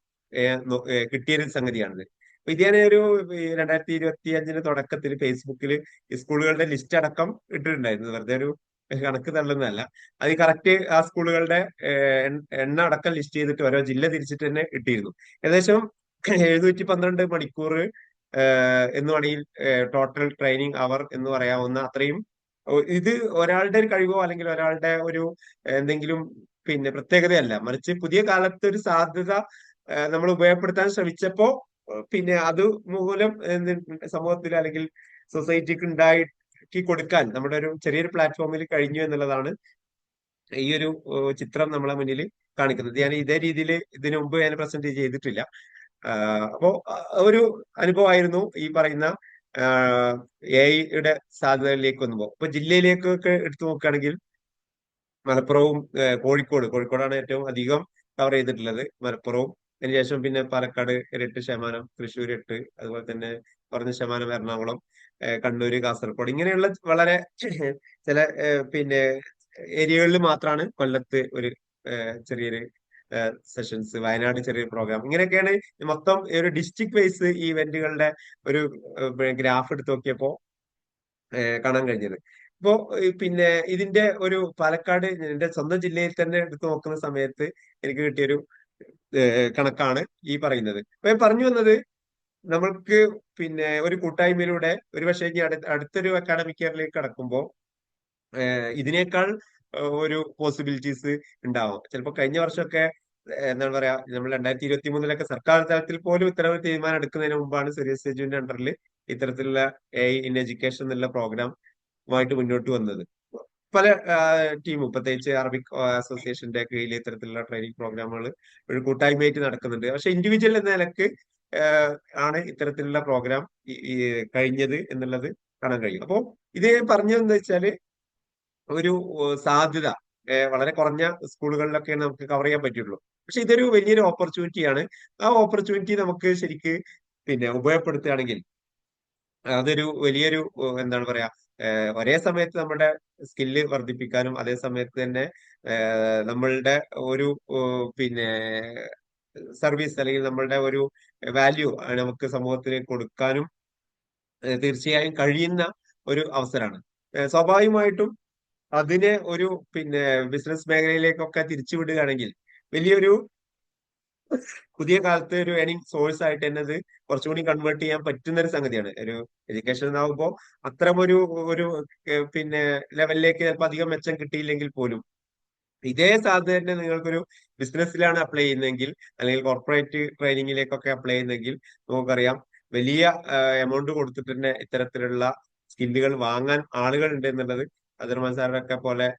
S1: കിട്ടിയൊരു സംഗതിയാണിത്. അപ്പൊ ഇത് ഞാൻ ഒരു 2025 തുടക്കത്തിൽ ഫേസ്ബുക്കിൽ ഈ സ്കൂളുകളുടെ ലിസ്റ്റ് അടക്കം ഇട്ടിട്ടുണ്ടായിരുന്നു. വെറുതെ ഒരു കണക്ക് തള്ളുന്നതല്ല, അത് കറക്റ്റ് ആ സ്കൂളുകളുടെ എണ്ണ അടക്കം ലിസ്റ്റ് ചെയ്തിട്ട് ഓരോ ജില്ല തിരിച്ചിട്ട് തന്നെ ഇട്ടിരുന്നു. ഏകദേശം 712 മണിക്കൂർ എന്ന് വേണമെങ്കിൽ ടോട്ടൽ ട്രെയിനിങ് അവർ എന്ന് പറയാവുന്ന അത്രയും ഇത് ഒരാളുടെ ഒരു കഴിവോ അല്ലെങ്കിൽ ഒരാളുടെ ഒരു എന്തെങ്കിലും പിന്നെ പ്രത്യേകതയല്ല, മറിച്ച് പുതിയ കാലത്ത് ഒരു സാധ്യത നമ്മൾ ഉപയോഗപ്പെടുത്താൻ ശ്രമിച്ചപ്പോ പിന്നെ അത് മൂലം സമൂഹത്തിൽ അല്ലെങ്കിൽ സൊസൈറ്റിക്ക് ഉണ്ടാക്കി കൊടുക്കാൻ നമ്മുടെ ഒരു ചെറിയൊരു പ്ലാറ്റ്ഫോമിൽ കഴിഞ്ഞു എന്നുള്ളതാണ് ഈ ഒരു ചിത്രം നമ്മളെ മുന്നിൽ കാണിക്കുന്നത്. ഞാൻ ഇതേ രീതിയിൽ ഇതിനു മുമ്പ് ഞാൻ പ്രസന്റ് ചെയ്തിട്ടില്ല. അപ്പോ ഒരു അനുഭവമായിരുന്നു ഈ പറയുന്ന AI-യുടെ സാധ്യതകളിലേക്ക് വന്നുമ്പോ. ഇപ്പൊ ജില്ലയിലേക്കൊക്കെ എടുത്തു നോക്കുകയാണെങ്കിൽ മലപ്പുറവും കോഴിക്കോടാണ് ഏറ്റവും അധികം കവർ ചെയ്തിട്ടുള്ളത്. മലപ്പുറവും അതിനുശേഷം പിന്നെ പാലക്കാട് ഒരു 8%, തൃശ്ശൂർ 8, അതുപോലെ തന്നെ കുറഞ്ഞ ശതമാനം എറണാകുളം, കണ്ണൂര്, കാസർഗോഡ്, ഇങ്ങനെയുള്ള വളരെ ചില പിന്നെ ഏരിയകളിൽ മാത്രമാണ് കൊല്ലത്ത് ഒരു ചെറിയൊരു സെഷൻസ്, വയനാട് ചെറിയൊരു പ്രോഗ്രാം, ഇങ്ങനെയൊക്കെയാണ് മൊത്തം ഒരു ഡിസ്ട്രിക്ട് വൈസ് ഈ ഇവന്റുകളുടെ ഒരു ഗ്രാഫ് എടുത്ത് നോക്കിയപ്പോ കാണാൻ കഴിഞ്ഞത്. ഇപ്പോ പിന്നെ ഇതിന്റെ ഒരു പാലക്കാട് എന്റെ സ്വന്തം ജില്ലയിൽ തന്നെ എടുത്ത് നോക്കുന്ന സമയത്ത് എനിക്ക് കിട്ടിയൊരു കണക്കാണ് ഈ പറയുന്നത്. അപ്പൊ ഞാൻ പറഞ്ഞു വന്നത്, നമ്മൾക്ക് പിന്നെ ഒരു കൂട്ടായ്മയിലൂടെ ഒരു പക്ഷേ ഇനി അടുത്തൊരു അക്കാഡമിക് ഇയറിലേക്ക് കടക്കുമ്പോൾ ഇതിനേക്കാൾ ഒരു പോസിബിലിറ്റീസ് ഉണ്ടാവും. ചിലപ്പോൾ കഴിഞ്ഞ വർഷമൊക്കെ എന്താണ് പറയാ, നമ്മൾ 2023 സർക്കാർ തലത്തിൽ പോലും ഇത്തരം ഒരു തീരുമാനം എടുക്കുന്നതിന് മുമ്പാണ് സീരിയസ് എജുവിന്റെ അണ്ടറിൽ ഇത്തരത്തിലുള്ള AI ഇൻ എഡ്യൂക്കേഷൻ എന്നുള്ള പ്രോഗ്രാമുമായിട്ട് മുന്നോട്ട് വന്നത്. പല ടീമും പ്രത്യേകിച്ച് അറബിക് അസോസിയേഷന്റെ കീഴിൽ ഇത്തരത്തിലുള്ള ട്രെയിനിങ് പ്രോഗ്രാമുകൾ ഒരു കൂട്ടായ്മയായിട്ട് നടക്കുന്നുണ്ട്. പക്ഷെ ഇൻഡിവിജ്വൽ എന്ന നിലക്ക് ആണ് ഇത്തരത്തിലുള്ള പ്രോഗ്രാം കഴിഞ്ഞത് എന്നുള്ളത് കാണാൻ കഴിയും. അപ്പോൾ ഇത് പറഞ്ഞതെന്ന് വെച്ചാല് ഒരു സാധ്യത വളരെ കുറഞ്ഞ സ്കൂളുകളിലൊക്കെ നമുക്ക് കവർ ചെയ്യാൻ പറ്റുള്ളൂ. പക്ഷെ ഇതൊരു വലിയൊരു ഓപ്പർച്യൂണിറ്റിയാണ്. ആ ഓപ്പർച്യൂണിറ്റി നമുക്ക് ശരിക്ക് പിന്നെ ഉപയോഗപ്പെടുത്തുകയാണെങ്കിൽ അതൊരു വലിയൊരു എന്താണ് പറയാ, ഒരേ സമയത്ത് നമ്മുടെ സ്കില്ല് വർദ്ധിപ്പിക്കാനും അതേ സമയത്ത് തന്നെ നമ്മളുടെ ഒരു പിന്നെ സർവീസ് അല്ലെങ്കിൽ നമ്മളുടെ ഒരു വാല്യൂ നമുക്ക് സമൂഹത്തിന് കൊടുക്കാനും തീർച്ചയായും കഴിയുന്ന ഒരു അവസരമാണ്. സ്വാഭാവികമായിട്ടും അതിനെ ഒരു പിന്നെ ബിസിനസ് മേഖലയിലേക്കൊക്കെ തിരിച്ചു വിടുകയാണെങ്കിൽ വലിയൊരു പുതിയ കാലത്ത് ഒരു ഏണിംഗ് സോഴ്സ് ആയിട്ട് തന്നെ അത് കുറച്ചുകൂടി കൺവേർട്ട് ചെയ്യാൻ പറ്റുന്ന ഒരു സംഗതിയാണ്. ഒരു എഡ്യൂക്കേഷൻ എന്നാകുമ്പോൾ അത്തരം ഒരു പിന്നെ ലെവലിലേക്ക് ചിലപ്പോൾ അധികം മെച്ചം കിട്ടിയില്ലെങ്കിൽ പോലും ഇതേ സാധ്യത തന്നെ നിങ്ങൾക്കൊരു ബിസിനസ്സിലാണ് അപ്ലൈ ചെയ്യുന്നതെങ്കിൽ അല്ലെങ്കിൽ കോർപ്പറേറ്റ് ട്രെയിനിങ്ങിലേക്കൊക്കെ അപ്ലൈ ചെയ്യുന്നെങ്കിൽ നമുക്കറിയാം വലിയ എമൗണ്ട് കൊടുത്തിട്ട് തന്നെ ഇത്തരത്തിലുള്ള സ്കില്ലുകൾ വാങ്ങാൻ ആളുകൾ ഉണ്ട് എന്നുള്ളത് അദർമാൻ സാറിനൊക്കെ പോലെ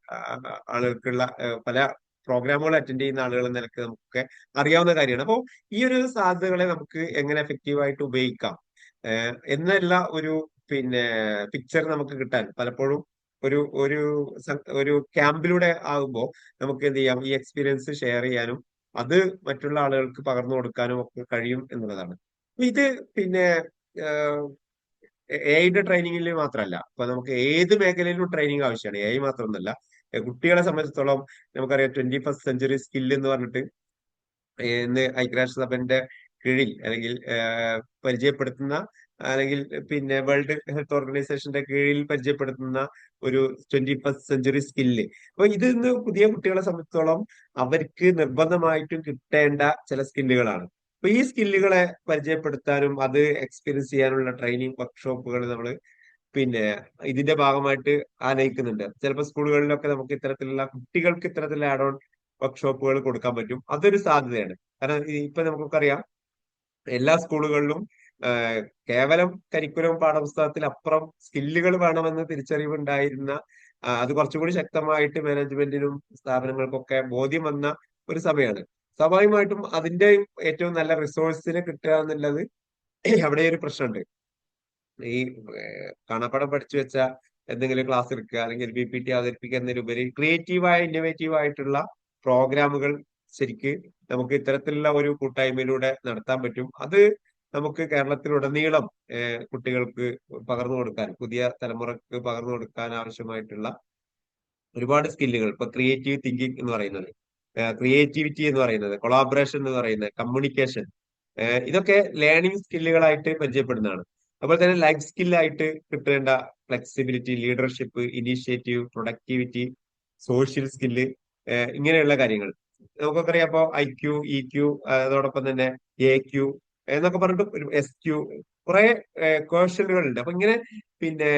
S1: ആളുകൾക്കുള്ള പല പ്രോഗ്രാമുകൾ അറ്റൻഡ് ചെയ്യുന്ന ആളുകൾ എന്ന നിലക്ക് നമുക്കൊക്കെ അറിയാവുന്ന കാര്യമാണ്. അപ്പോൾ ഈ ഒരു സാധ്യതകളെ നമുക്ക് എങ്ങനെ എഫക്റ്റീവായിട്ട് ഉപയോഗിക്കാം എന്നുള്ള ഒരു പിന്നെ പിക്ചർ നമുക്ക് കിട്ടാൻ പലപ്പോഴും ഒരു ഒരു ഒരു ക്യാമ്പിലൂടെ ആകുമ്പോൾ നമുക്ക് എന്ത് ചെയ്യാം, ഈ എക്സ്പീരിയൻസ് ഷെയർ ചെയ്യാനും അത് മറ്റുള്ള ആളുകൾക്ക് പകർന്നു കൊടുക്കാനും ഒക്കെ കഴിയും എന്നുള്ളതാണ്. ഇത് പിന്നെ AI-യുടെ ട്രെയിനിങ്ങിൽ മാത്രമല്ല, ഇപ്പൊ നമുക്ക് ഏത് മേഖലയിലും ട്രെയിനിങ് ആവശ്യമാണ്. AI മാത്രമൊന്നുമല്ല, കുട്ടികളെ സംബന്ധിച്ചിടത്തോളം നമുക്കറിയാം 21st സെഞ്ചുറി സ്കിൽ എന്ന് പറഞ്ഞിട്ട് ഇന്ന് ഐക്യരാഷ്ട്രസഭന്റെ കീഴിൽ അല്ലെങ്കിൽ പരിചയപ്പെടുത്തുന്ന അല്ലെങ്കിൽ പിന്നെ വേൾഡ് ഹെൽത്ത് ഓർഗനൈസേഷന്റെ കീഴിൽ പരിചയപ്പെടുത്തുന്ന ഒരു 21st സെഞ്ചുറി സ്കില്ല്. അപ്പൊ ഇത് ഇന്ന് പുതിയ കുട്ടികളെ സംബന്ധിച്ചിടത്തോളം അവർക്ക് നിർബന്ധമായിട്ടും കിട്ടേണ്ട ചില സ്കില്ലുകളാണ്. അപ്പൊ ഈ സ്കില്ലുകളെ പരിചയപ്പെടുത്താനും അത് എക്സ്പീരിയൻസ് ചെയ്യാനുള്ള ട്രെയിനിങ് വർക്ക്ഷോപ്പുകൾ നമ്മൾ പിന്നെ ഇതിന്റെ ഭാഗമായിട്ട് ആനയിക്കുന്നുണ്ട്. ചിലപ്പോൾ സ്കൂളുകളിലൊക്കെ നമുക്ക് ഇത്തരത്തിലുള്ള കുട്ടികൾക്ക് ഇത്തരത്തിലുള്ള ആഡ് ഓൺ വർക്ക്ഷോപ്പുകൾ കൊടുക്കാൻ പറ്റും. അതൊരു സാധ്യതയാണ്. കാരണം ഇപ്പൊ നമുക്കൊക്കെ അറിയാം എല്ലാ സ്കൂളുകളിലും ആഹ് കേവലം കരിക്കുലം പാഠപുസ്തകത്തിൽ അപ്പുറം സ്കില്ലുകൾ വേണമെന്ന് തിരിച്ചറിവുണ്ടായിരുന്ന അത് കുറച്ചുകൂടി ശക്തമായിട്ട് മാനേജ്മെന്റിനും സ്ഥാപനങ്ങൾക്കൊക്കെ ബോധ്യം വന്ന ഒരു സമയമാണ്. സ്വാഭാവികമായിട്ടും അതിന്റെ ഏറ്റവും നല്ല റിസോഴ്സിന് കിട്ടുക എന്നുള്ളത് അവിടെ ഒരു പ്രശ്നമുണ്ട്. ഈ കാണാപ്പാഠം പഠിച്ചു വെച്ച എന്തെങ്കിലും ക്ലാസ് എടുക്കുക അല്ലെങ്കിൽ PPT അവതരിപ്പിക്കുക എന്നതിലുപരി ക്രിയേറ്റീവായ ഇന്നോവേറ്റീവ് ആയിട്ടുള്ള പ്രോഗ്രാമുകൾ ശരിക്ക് നമുക്ക് ഇത്തരത്തിലുള്ള ഒരു കൂട്ടായ്മയിലൂടെ നടത്താൻ പറ്റും. അത് നമുക്ക് കേരളത്തിലുടനീളം കുട്ടികൾക്ക് പകർന്നു കൊടുക്കാൻ, പുതിയ തലമുറക്ക് പകർന്നു കൊടുക്കാൻ ആവശ്യമായിട്ടുള്ള ഒരുപാട് സ്കില്ലുകൾ, ഇപ്പൊ ക്രിയേറ്റീവ് തിങ്കിങ് എന്ന് പറയുന്നത്, ക്രിയേറ്റിവിറ്റി എന്ന് പറയുന്നത്, കൊളാബറേഷൻ എന്ന് പറയുന്നത്, കമ്മ്യൂണിക്കേഷൻ, ഇതൊക്കെ ലേണിംഗ് സ്കില്ലുകളായിട്ട് പരിചയപ്പെടുന്നതാണ്. അതുപോലെ തന്നെ ലൈഫ് സ്കില്ലായിട്ട് കിട്ടേണ്ട flexibility, leadership, initiative, productivity, social skill, ഇങ്ങനെയുള്ള കാര്യങ്ങൾ നമുക്കൊക്കെ അറിയാം. അപ്പോ IQ, EQ, അതോടൊപ്പം തന്നെ AQ എന്നൊക്കെ പറഞ്ഞിട്ട് SQ, കുറെ ക്വസ്റ്റനുകൾ ഉണ്ട്. അപ്പൊ ഇങ്ങനെ പിന്നെ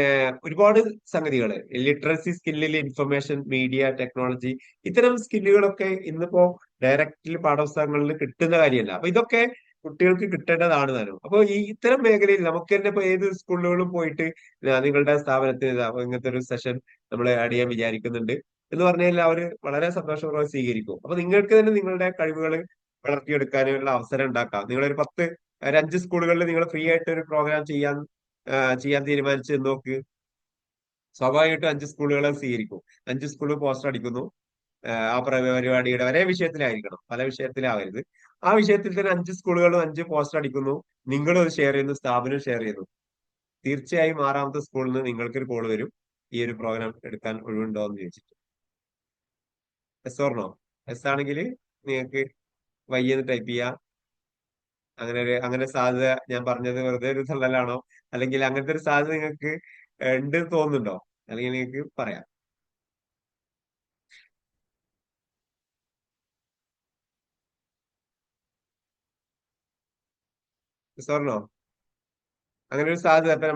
S1: ഒരുപാട് സംഗതികൾ, ലിറ്ററസി സ്കില്ലിൽ ഇൻഫർമേഷൻ, മീഡിയ, ടെക്നോളജി, ഇത്തരം സ്കില്ലുകളൊക്കെ ഇന്നിപ്പോ ഡയറക്റ്റ്ലി പാഠപുസ്തകങ്ങളിൽ കിട്ടുന്ന കാര്യമല്ല. അപ്പൊ ഇതൊക്കെ കുട്ടികൾക്ക് കിട്ടേണ്ടതാണ് താനും. അപ്പൊ ഇത്തരം മേഖലയിൽ നമുക്ക് തന്നെ ഇപ്പൊ ഏത് സ്കൂളുകളിലും പോയിട്ട് നിങ്ങളുടെ സ്ഥാപനത്തിന് ഇങ്ങനത്തെ ഒരു സെഷൻ നമ്മൾ ആഡ് ചെയ്യാൻ വിചാരിക്കുന്നുണ്ട് എന്ന് പറഞ്ഞാൽ അവര് വളരെ സന്തോഷപൂർവ്വം സ്വീകരിക്കും. അപ്പൊ നിങ്ങൾക്ക് തന്നെ നിങ്ങളുടെ കഴിവുകൾ വളർത്തിയെടുക്കാനുള്ള അവസരം ഉണ്ടാക്കാം. നിങ്ങളൊരു ഒരു 5 സ്കൂളുകളിൽ നിങ്ങൾ ഫ്രീ ആയിട്ട് ഒരു പ്രോഗ്രാം ചെയ്യാൻ തീരുമാനിച്ച് നോക്ക്. സ്വാഭാവികമായിട്ടും 5 സ്കൂളുകളെ സ്വീകരിക്കും. 5 സ്കൂളിൽ പോസ്റ്റർ അടിക്കുന്നു. ആ പരിപാടിയുടെ ഒരേ വിഷയത്തിലായിരിക്കണം, പല വിഷയത്തിലാവരുത്. ആ വിഷയത്തിൽ തന്നെ 5 സ്കൂളുകളും 5 പോസ്റ്റർ അടിക്കുന്നു. നിങ്ങളും അത് ഷെയർ ചെയ്യുന്നു, സ്ഥാപനവും ഷെയർ ചെയ്യുന്നു. തീർച്ചയായും 6ാമത്തെ സ്കൂളിൽ നിന്ന് നിങ്ങൾക്കൊരു കോൾ വരും, ഈ ഒരു പ്രോഗ്രാം എടുക്കാൻ ഒഴിവുണ്ടോ എന്ന് ചോദിച്ചിട്ട്. Yes or no? എസ് ആണെങ്കിൽ നിങ്ങൾക്ക് വയ്യെന്ന് ടൈപ്പ് ചെയ്യാം. അങ്ങനെ സാധ്യത ഞാൻ പറഞ്ഞത് വെറുതെ ഒരു തള്ളലാണോ, അല്ലെങ്കിൽ അങ്ങനത്തെ ഒരു സാധ്യത നിങ്ങൾക്ക് ഉണ്ട് തോന്നുന്നുണ്ടോ, അല്ലെങ്കിൽ നിങ്ങൾക്ക് പറയാം. സാറിനോ അങ്ങനെ ഒരു സാധ്യത? അപ്പൊ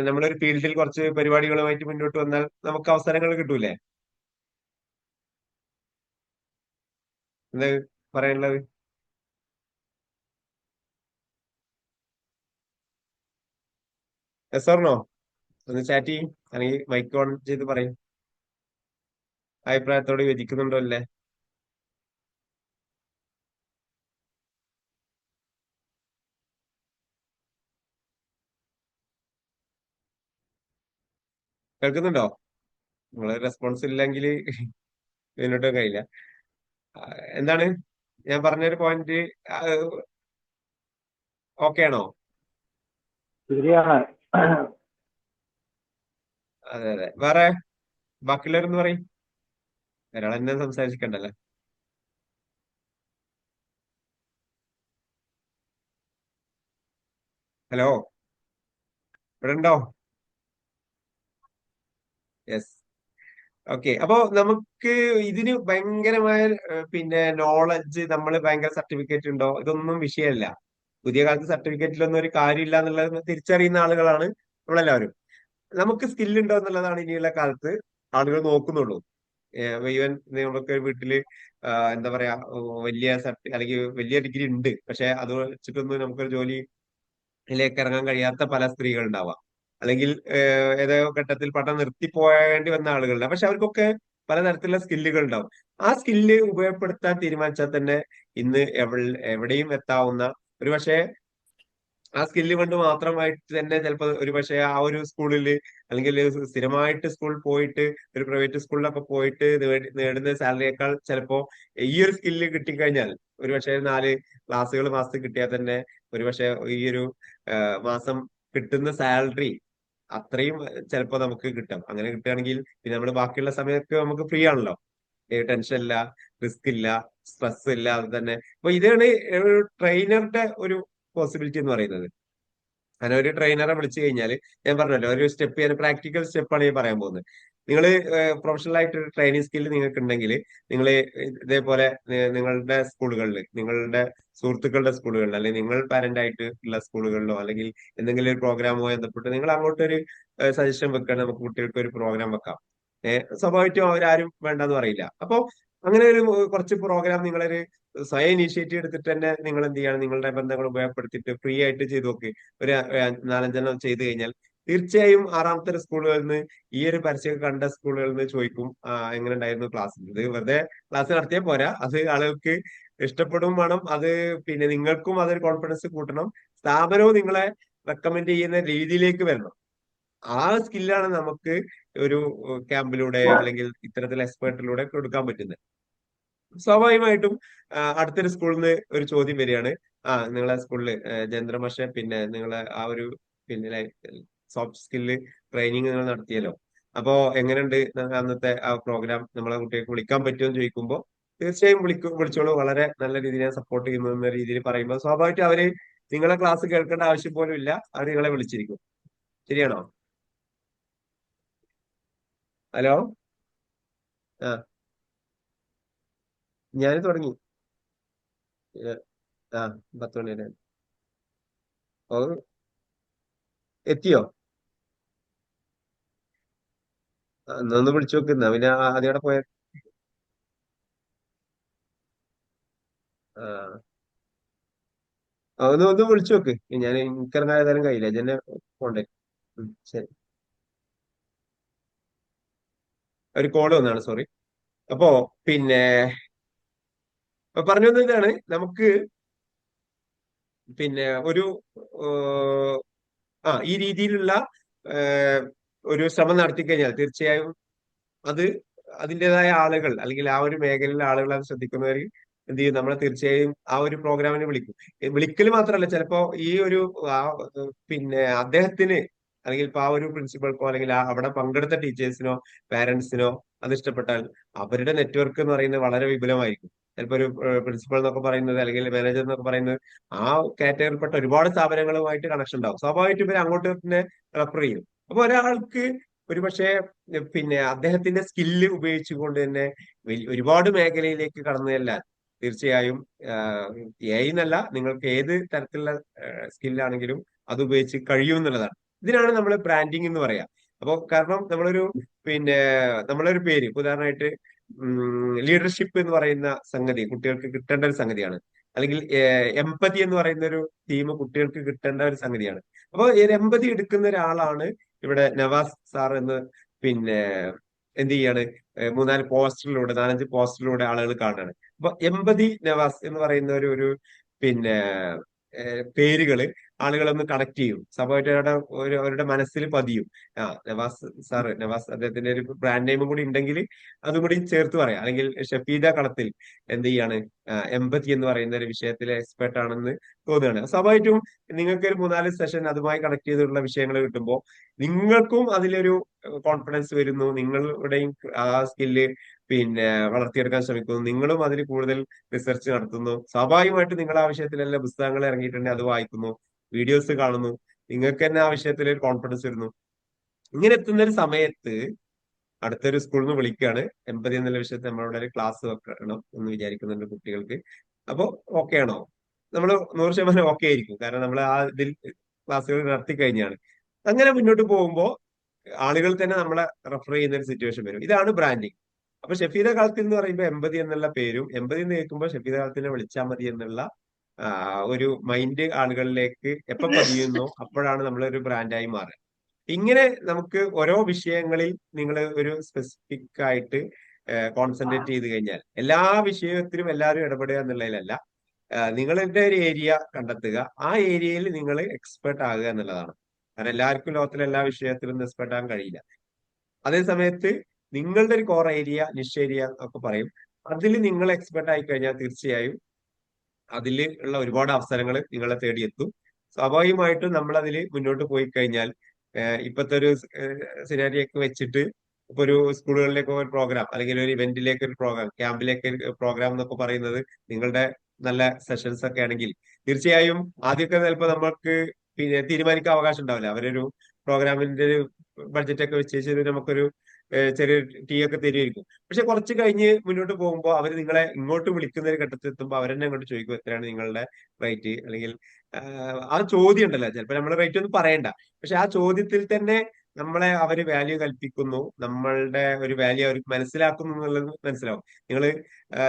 S1: നമ്മളൊരു ഫീൽഡിൽ കുറച്ച് പരിപാടികളുമായിട്ട് മുന്നോട്ട് വന്നാൽ നമുക്ക് അവസരങ്ങൾ കിട്ടൂലേ? എന്താ പറയാനുള്ളത്? സാറിനോ ഒന്ന് ചാറ്റ് ചെയ്യും, അല്ലെങ്കിൽ മൈക്ക് ഓൺ ചെയ്ത് പറയും. അഭിപ്രായത്തോട് യോജിക്കുന്നുണ്ടോ അല്ലേ? കേൾക്കുന്നുണ്ടോ? നിങ്ങൾ റെസ്പോൺസ് ഇല്ലെങ്കിൽ മുന്നോട്ട് കഴിയില്ല. എന്താണ് ഞാൻ പറഞ്ഞൊരു പോയിന്റ്? ഓക്കെ ആണോ?
S4: ശരിയാണ്.
S1: അതെ അതെ. വേറെ ബാക്കിയുള്ളവരെന്ന് പറയും. ഒരാൾ എന്നെ സംസാരിക്കണ്ടല്ലോ. ഹലോ, ഇവിടെ ഉണ്ടോ? യെസ്. ഓക്കെ. അപ്പോ നമുക്ക് ഇതിന് ഭയങ്കരമായ പിന്നെ നോളജ്, നമ്മൾ ഭയങ്കര സർട്ടിഫിക്കറ്റ് ഉണ്ടോ, ഇതൊന്നും വിഷയമല്ല. പുതിയ കാലത്ത് സർട്ടിഫിക്കറ്റിലൊന്നും ഒരു കാര്യമില്ല എന്നുള്ളത് തിരിച്ചറിയുന്ന ആളുകളാണ് നമ്മളെല്ലാവരും. നമുക്ക് സ്കില്ലുണ്ടോ എന്നുള്ളതാണ് ഇനിയുള്ള കാലത്ത് ആളുകൾ നോക്കുന്നുള്ളൂ. ഈവൻ നമുക്ക് വീട്ടില് എന്താ പറയാ, വലിയ അല്ലെങ്കിൽ വലിയ ഡിഗ്രി ഉണ്ട്, പക്ഷെ അത് വെച്ചിട്ടൊന്നും നമുക്കൊരു ജോലിയിലേക്ക് ഇറങ്ങാൻ കഴിയാത്ത പല സ്ത്രീകൾ ഉണ്ടാവാം. അല്ലെങ്കിൽ ഏതോ ഘട്ടത്തിൽ പഠനം നിർത്തിപ്പോയേണ്ടി വന്ന ആളുകളുണ്ട്. പക്ഷെ അവർക്കൊക്കെ പലതരത്തിലുള്ള സ്കില്ലുകൾ ഉണ്ടാവും. ആ സ്കില്ല് ഉപയോഗപ്പെടുത്താൻ തീരുമാനിച്ചാൽ തന്നെ ഇന്ന് എവിടെയും എത്താവുന്ന, ഒരു പക്ഷേ ആ സ്കില്ല് കൊണ്ട് മാത്രമായിട്ട് തന്നെ ചിലപ്പോൾ ഒരു പക്ഷേ ആ ഒരു സ്കൂളിൽ, അല്ലെങ്കിൽ സ്ഥിരമായിട്ട് സ്കൂളിൽ പോയിട്ട് ഒരു പ്രൈവറ്റ് സ്കൂളിലൊക്കെ പോയിട്ട് നേടുന്ന സാലറിയേക്കാൾ ചിലപ്പോ ഈ ഒരു സ്കില്ല് കിട്ടിക്കഴിഞ്ഞാൽ, ഒരു പക്ഷേ 4 ക്ലാസ്സുകൾ മാസത്തിൽ കിട്ടിയാൽ തന്നെ ഒരു പക്ഷേ ഈ ഒരു മാസം കിട്ടുന്ന സാലറി അത്രയും ചിലപ്പോ നമുക്ക് കിട്ടും. അങ്ങനെ കിട്ടുകയാണെങ്കിൽ പിന്നെ നമ്മൾ ബാക്കിയുള്ള സമയമൊക്കെ നമുക്ക് ഫ്രീ ആണല്ലോ. ടെൻഷൻ ഇല്ല, റിസ്ക് ഇല്ല, സ്ട്രെസ് ഇല്ല. അത് തന്നെ അപ്പൊ ഇതാണ് ഒരു ട്രെയിനറുടെ ഒരു പോസിബിലിറ്റി എന്ന് പറയുന്നത്. അങ്ങനെ ഒരു ട്രെയിനറെ വിളിച്ചു കഴിഞ്ഞാൽ, ഞാൻ പറഞ്ഞല്ലോ ഒരു സ്റ്റെപ്പ്, ഞാൻ പ്രാക്ടിക്കൽ സ്റ്റെപ്പാണ് ഞാൻ പറയാൻ പോകുന്നത്. നിങ്ങൾ പ്രൊഫഷണൽ ആയിട്ട് ട്രെയിനിങ് സ്കില്ല് നിങ്ങൾക്ക് ഉണ്ടെങ്കിൽ നിങ്ങൾ ഇതേപോലെ നിങ്ങളുടെ സ്കൂളുകളിൽ, നിങ്ങളുടെ സുഹൃത്തുക്കളുടെ സ്കൂളുകളിൽ, അല്ലെങ്കിൽ നിങ്ങൾ പാരന്റ് ആയിട്ട് ഉള്ള സ്കൂളുകളിലോ അല്ലെങ്കിൽ എന്തെങ്കിലും ഒരു പ്രോഗ്രാമോ ബന്ധപ്പെട്ട് നിങ്ങൾ അങ്ങോട്ടൊരു സജഷൻ വെക്കണം, നമുക്ക് കുട്ടികൾക്ക് ഒരു പ്രോഗ്രാം വെക്കാം. സ്വാഭാവികമായിട്ടും അവരാരും വേണ്ടെന്ന് പറയില്ല. അപ്പൊ അങ്ങനെ ഒരു കുറച്ച് പ്രോഗ്രാം നിങ്ങളൊരു സ്വയം ഇനീഷ്യേറ്റീവ് എടുത്തിട്ട് തന്നെ നിങ്ങൾ എന്ത് ചെയ്യണം, നിങ്ങളുടെ ബന്ധങ്ങൾ ഉപയോഗപ്പെടുത്തിയിട്ട് ഫ്രീ ആയിട്ട് ചെയ്ത് നോക്ക്. ഒരു 4-5 എണ്ണം ചെയ്ത് കഴിഞ്ഞാൽ തീർച്ചയായും ആറാമത്തെ സ്കൂളുകളിൽ നിന്ന് ഈ ഒരു പരസ്യം കണ്ട സ്കൂളുകളിൽ നിന്ന് ചോദിക്കും, എങ്ങനെ ഉണ്ടായിരുന്നു ക്ലാസ്. ഇത് വെറുതെ ക്ലാസ് നടത്തിയാൽ പോരാ, അത് ആളുകൾക്ക് ഇഷ്ടപ്പെടും വേണം. അത് പിന്നെ നിങ്ങൾക്കും അതൊരു കോൺഫിഡൻസ് കൂട്ടണം, സ്ഥാപനവും നിങ്ങളെ റെക്കമെൻഡ് ചെയ്യുന്ന രീതിയിലേക്ക് വരണം. ആ സ്കില്ലാണ് നമുക്ക് ഒരു ക്യാമ്പിലൂടെ അല്ലെങ്കിൽ ഇത്തരത്തിൽ എക്സ്പേർട്ടിലൂടെ കൊടുക്കാൻ പറ്റുന്നത്. സ്വാഭാവികമായിട്ടും അടുത്തൊരു സ്കൂളിൽ നിന്ന് ഒരു ചോദ്യം വരികയാണ്, നിങ്ങളെ സ്കൂളിൽ ജയന്ദ്ര മാഷെ, പിന്നെ നിങ്ങളെ ആ ഒരു പിന്നെ സോഫ്റ്റ് സ്കില്ല് ട്രെയിനിങ് നിങ്ങൾ നടത്തിയല്ലോ, അപ്പോ എങ്ങനെയുണ്ട് അന്നത്തെ ആ പ്രോഗ്രാം, നമ്മളെ കുട്ടികൾക്ക് വിളിക്കാൻ പറ്റുമോ എന്ന് ചോദിക്കുമ്പോൾ തീർച്ചയായും വിളിച്ചോളൂ, വളരെ നല്ല രീതിയിൽ ഞാൻ സപ്പോർട്ട് ചെയ്യുന്നു എന്ന രീതിയിൽ പറയുമ്പോൾ സ്വാഭാവികമായിട്ടും അവര് നിങ്ങളെ ക്ലാസ് കേൾക്കേണ്ട ആവശ്യം പോലും ഇല്ല, അവർ നിങ്ങളെ വിളിച്ചിരിക്കും. ശരിയാണോ? ഹലോ. ആ, ഞാൻ തുടങ്ങി. ഏ, ആ, 10 മണി വരെ. ഓ, എത്തിയോ? എന്നാ ഒന്ന് വിളിച്ചു നോക്കുന്ന പിന്നെ ആദ്യം പോയ. ആ, ഒന്ന് വിളിച്ചു നോക്ക്. ഞാൻ എനിക്കിറങ്ങാൻ ഏതായാലും കഴിയില്ല, ഇജ്ജെന്നെ പോണ്ടേ. ശരി. ഒരു കോള് വന്നാണ്, സോറി. അപ്പോ പിന്നെ പറഞ്ഞു വന്നത് ഇതാണ്, നമുക്ക് പിന്നെ ഒരു ഏഹ്, ഈ രീതിയിലുള്ള ഏഹ്, ഒരു ശ്രമം നടത്തി കഴിഞ്ഞാൽ തീർച്ചയായും അത് അതിൻ്റെതായ ആളുകൾ അല്ലെങ്കിൽ ആ ഒരു മേഖലയിലെ ആളുകൾ അത് ശ്രദ്ധിക്കുന്നവർ എന്ത് ചെയ്യും, നമ്മളെ തീർച്ചയായും ആ ഒരു പ്രോഗ്രാമിന് വിളിക്കും. വിളിക്കൽ മാത്രമല്ല, ചിലപ്പോ ഈ ഒരു ആ, പിന്നെ അദ്ദേഹത്തിന് അല്ലെങ്കിൽ ഇപ്പൊ ആ ഒരു പ്രിൻസിപ്പൾക്കോ അല്ലെങ്കിൽ അവിടെ പങ്കെടുത്ത ടീച്ചേഴ്സിനോ പാരന്റ്സിനോ അത് ഇഷ്ടപ്പെട്ടാൽ അവരുടെ നെറ്റ്വർക്ക് എന്ന് പറയുന്നത് വളരെ വിപുലമായിരിക്കും. ചിലപ്പോ ഒരു പ്രിൻസിപ്പൾ എന്നൊക്കെ പറയുന്നത് അല്ലെങ്കിൽ മാനേജർ എന്നൊക്കെ പറയുന്നത് ആ കാറ്റഗറിയിൽപ്പെട്ട ഒരുപാട് സ്ഥാപനങ്ങളുമായിട്ട് കണക്ഷൻ ഉണ്ടാവും. സ്വാഭാവികമായിട്ടും ഇവർ അങ്ങോട്ട് തന്നെ റെഫർ ചെയ്യും. അപ്പൊ ഒരാൾക്ക് ഒരുപക്ഷെ പിന്നെ അദ്ദേഹത്തിന്റെ സ്കില്ല് ഉപയോഗിച്ചുകൊണ്ട് തന്നെ ഒരുപാട് മേഖലയിലേക്ക് കടന്നു ചെല്ലാൻ തീർച്ചയായും AI എന്നല്ല, നിങ്ങൾക്ക് ഏത് തരത്തിലുള്ള സ്കില്ലാണെങ്കിലും അത് ഉപയോഗിച്ച് കഴിയും എന്നുള്ളതാണ്. ഇതിനാണ് നമ്മൾ ബ്രാൻഡിങ് എന്ന് പറയാം. അപ്പോൾ കാരണം പിന്നെ നമ്മളൊരു പേര് ഇപ്പൊ ഉദാഹരണമായിട്ട് ലീഡർഷിപ്പ് എന്ന് പറയുന്ന സംഗതി കുട്ടികൾക്ക് കിട്ടേണ്ട ഒരു സംഗതിയാണ്, അല്ലെങ്കിൽ എമ്പതി എന്ന് പറയുന്ന ഒരു തീം കുട്ടികൾക്ക് കിട്ടേണ്ട ഒരു സംഗതിയാണ്. അപ്പോൾ ഈ ഒരു എമ്പതി എടുക്കുന്ന ഒരാളാണ് ഇവിടെ നവാസ് സാർ എന്ന് പിന്നെ എന്ത് ചെയ്യാണ്, 3-4 പോസ്റ്ററിലൂടെ 4-5 പോസ്റ്ററിലൂടെ ആളുകൾ കാണുകയാണ്. അപ്പൊ എമ്പതി നവാസ് എന്ന് പറയുന്ന ഒരു പിന്നെ പേരുകള് ആളുകളൊന്ന് കണക്ട് ചെയ്യും, സ്വാഭാവികമായിട്ട് അവരുടെ മനസ്സിൽ പതിയും. നവാസ് അദ്ദേഹത്തിന്റെ ഒരു ബ്രാൻഡ് നെയിമും കൂടി ഉണ്ടെങ്കിൽ അതും കൂടി ചേർത്ത് പറയാം. അല്ലെങ്കിൽ ഷഫീദ കളത്തിൽ എന്ത് ചെയ്യാണ്, എമ്പതി എന്ന് പറയുന്ന ഒരു വിഷയത്തിലെ എക്സ്പെർട്ട് ആണെന്ന് തോന്നുകയാണ്. സ്വാഭാവികമായിട്ടും നിങ്ങൾക്ക് ഒരു 3-4 സെഷൻ അതുമായി കണക്ട് ചെയ്തിട്ടുള്ള വിഷയങ്ങൾ കിട്ടുമ്പോൾ നിങ്ങൾക്കും അതിലൊരു കോൺഫിഡൻസ് വരുന്നു, നിങ്ങളുടെയും ആ സ്കില്ല് പിന്നെ വളർത്തിയെടുക്കാൻ ശ്രമിക്കുന്നു, നിങ്ങളും അതിൽ കൂടുതൽ റിസർച്ച് നടത്തുന്നു. സ്വാഭാവികമായിട്ടും നിങ്ങൾ ആ വിഷയത്തിലെല്ലാം പുസ്തകങ്ങൾ ഇറങ്ങിയിട്ടുണ്ടെങ്കിൽ അത് വായിക്കുന്നു, വീഡിയോസ് കാണുന്നു, നിങ്ങൾക്ക് തന്നെ ആ വിഷയത്തിൽ ഒരു കോൺഫിഡൻസ് വരുന്നു. ഇങ്ങനെ എത്തുന്ന ഒരു സമയത്ത് അടുത്തൊരു സ്കൂളിൽ നിന്ന് വിളിക്കുകയാണ്, എമ്പതി എന്നുള്ള വിഷയത്തിൽ നമ്മളവിടെ ഒരു ക്ലാസ് വെക്കണം എന്ന് വിചാരിക്കുന്നുണ്ട് കുട്ടികൾക്ക്. അപ്പൊ ഓക്കെ ആണോ? നമ്മൾ 100% ഓക്കെ ആയിരിക്കും, കാരണം നമ്മൾ ആ ഇതിൽ ക്ലാസ്സുകൾ നടത്തി കഴിഞ്ഞാണ്. അങ്ങനെ മുന്നോട്ട് പോകുമ്പോൾ ആളുകൾ തന്നെ നമ്മളെ റെഫർ ചെയ്യുന്ന ഒരു സിറ്റുവേഷൻ വരും. ഇതാണ് ബ്രാൻഡിങ്. അപ്പൊ ഷഫീദ കാലത്തിൽ എന്ന് പറയുമ്പോൾ എമ്പതി എന്നുള്ള പേരും, എമ്പതി എന്ന് കേൾക്കുമ്പോൾ ഷഫീദ കാലത്തിനെ വിളിച്ചാൽ മതി എന്നുള്ള ആ, ഒരു മൈൻഡ് ആളുകളിലേക്ക് എപ്പോ പതിയുന്നോ അപ്പോഴാണ് നമ്മളൊരു ബ്രാൻഡായി മാറുക. ഇങ്ങനെ നമുക്ക് ഓരോ വിഷയങ്ങളിൽ നിങ്ങൾ ഒരു സ്പെസിഫിക് ആയിട്ട് കോൺസെൻട്രേറ്റ് ചെയ്ത് കഴിഞ്ഞാൽ എല്ലാ വിഷയത്തിലും എല്ലാവരും ഇടപെടുക എന്നുള്ളതിലല്ല, നിങ്ങളുടെ ഒരു ഏരിയ കണ്ടെത്തുക, ആ ഏരിയയിൽ നിങ്ങൾ എക്സ്പെർട്ട് ആകുക എന്നുള്ളതാണ്. കാരണം എല്ലാവർക്കും ലോകത്തിലെ എല്ലാ വിഷയത്തിലും എക്സ്പെർട്ട് ആകാൻ കഴിയില്ല. അതേ സമയത്ത് നിങ്ങളുടെ ഒരു കോർ ഏരിയ, നിഷ് ഏരിയ ഒക്കെ പറയും, അതിൽ നിങ്ങൾ എക്സ്പെർട്ട് ആയി കഴിഞ്ഞാൽ തീർച്ചയായും അതിൽ ഉള്ള ഒരുപാട് അവസരങ്ങൾ നിങ്ങളെ തേടിയെത്തും. സ്വാഭാവികമായിട്ടും നമ്മൾ അതിൽ മുന്നോട്ട് പോയി കഴിഞ്ഞാൽ ഇപ്പോഴത്തെ ഒരു സിനാരിയൊക്കെ വെച്ചിട്ട് ഇപ്പൊ ഒരു സ്കൂളുകളിലേക്ക് ഒരു പ്രോഗ്രാം അല്ലെങ്കിൽ ഒരു ഇവന്റിലേക്ക് ഒരു പ്രോഗ്രാം, ക്യാമ്പിലേക്ക് ഒരു പ്രോഗ്രാം എന്നൊക്കെ പറയുന്നത് നിങ്ങളുടെ നല്ല സെഷൻസ് ഒക്കെ ആണെങ്കിൽ തീർച്ചയായും ആദ്യമൊക്കെ ചിലപ്പോൾ നമുക്ക് പിന്നെ തീരുമാനിക്കാൻ അവകാശം ഉണ്ടാവില്ല. അവരൊരു പ്രോഗ്രാമിന്റെ ഒരു ബഡ്ജറ്റ് ഒക്കെ വെച്ച് നമുക്കൊരു ചെറിയ ടീ ഒക്കെ തരുമായിരിക്കും. പക്ഷെ കുറച്ച് കഴിഞ്ഞ് മുന്നോട്ട് പോകുമ്പോൾ അവർ നിങ്ങളെ ഇങ്ങോട്ട് വിളിക്കുന്ന ഒരു ഘട്ടത്തിൽ എത്തുമ്പോൾ അവരെന്നെ അങ്ങോട്ട് ചോദിക്കും എത്രയാണ് നിങ്ങളുടെ റേറ്റ്, അല്ലെങ്കിൽ ആ ചോദ്യം ഉണ്ടല്ലോ, ചിലപ്പോൾ നമ്മൾ റേറ്റ് ഒന്നും പറയണ്ട, പക്ഷെ ആ ചോദ്യത്തിൽ തന്നെ നമ്മളെ അവര് വാല്യൂ കൽപ്പിക്കുന്നു, നമ്മളുടെ ഒരു വാല്യൂ അവർക്ക് മനസ്സിലാക്കുന്നു എന്നുള്ളത് മനസ്സിലാവും. നിങ്ങൾ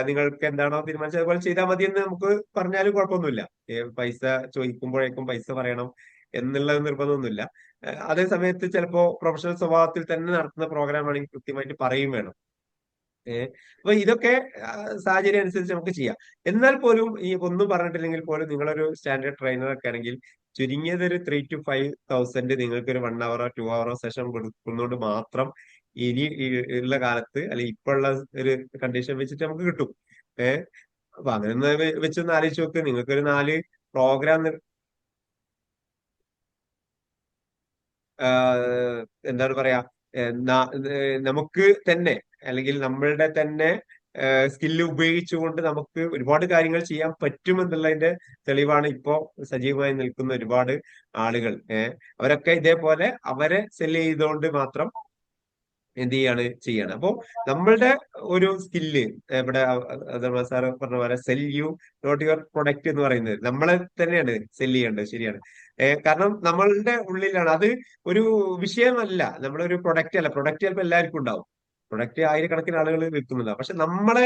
S1: നിങ്ങൾക്ക് എന്താണോ തീരുമാനിച്ചത് അതുപോലെ ചെയ്താൽ മതി എന്ന് നമുക്ക് പറഞ്ഞാലും കുഴപ്പമൊന്നുമില്ല. പൈസ ചോദിക്കുമ്പോഴേക്കും പൈസ പറയണം എന്നുള്ളത് നിർബന്ധമൊന്നുമില്ല. അതേ സമയത്ത് ചിലപ്പോ പ്രൊഫഷണൽ സ്വഭാവത്തിൽ തന്നെ നടത്തുന്ന പ്രോഗ്രാം ആണെങ്കിൽ കൃത്യമായിട്ട് പറയും വേണം. അപ്പൊ ഇതൊക്കെ ആ, സാഹചര്യം അനുസരിച്ച് നമുക്ക് ചെയ്യാം. എന്നാൽ പോലും ഈ ഒന്നും പറഞ്ഞിട്ടില്ലെങ്കിൽ പോലും നിങ്ങളൊരു സ്റ്റാൻഡേർഡ് ട്രെയിനർ ഒക്കെ ആണെങ്കിൽ ചുരുങ്ങിയത് ഒരു 3 to 5 thousand നിങ്ങൾക്ക് ഒരു 1 hour 2 hour സെഷൻ കൊടുക്കുന്നതുകൊണ്ട് മാത്രം ഇനി ഉള്ള കാലത്ത് അല്ലെങ്കിൽ ഇപ്പൊ ഉള്ള ഒരു കണ്ടീഷൻ വെച്ചിട്ട് നമുക്ക് കിട്ടും. ഏഹ് അപ്പൊ അങ്ങനെ ഒന്ന് വെച്ചൊന്ന് ആലോചിച്ച് നോക്ക്. നിങ്ങൾക്ക് ഒരു 4 പ്രോഗ്രാം എന്താണ് പറയാ, നമുക്ക് തന്നെ അല്ലെങ്കിൽ നമ്മളുടെ തന്നെ സ്കില്ല് ഉപയോഗിച്ചുകൊണ്ട് നമുക്ക് ഒരുപാട് കാര്യങ്ങൾ ചെയ്യാൻ പറ്റുമെന്നുള്ളതിന്റെ തെളിവാണ് ഇപ്പോ സജീവമായി നിൽക്കുന്ന ഒരുപാട് ആളുകൾ. അവരൊക്കെ ഇതേപോലെ അവരെ സെല് ചെയ്തുകൊണ്ട് മാത്രം എന്ത് ചെയ്യാണ്. അപ്പോ നമ്മളുടെ ഒരു സ്കില്ല് ഇവിടെ അഥർവ സാറ് പറഞ്ഞ പോലെ sell you not your product എന്ന് പറയുന്നത് നമ്മളെ തന്നെയാണ് സെല് ചെയ്യേണ്ടത്. ശരിയാണ്. കാരണം നമ്മളുടെ ഉള്ളിലാണ് അത് ഒരു വിഷയമല്ല. നമ്മളൊരു പ്രൊഡക്റ്റ് അല്ല. പ്രൊഡക്റ്റ് ചിലപ്പോൾ എല്ലാവർക്കും ഉണ്ടാവും. പ്രൊഡക്റ്റ് ആയിരക്കണക്കിന് ആളുകൾ വിൽക്കുന്നതാണ്. പക്ഷെ നമ്മൾ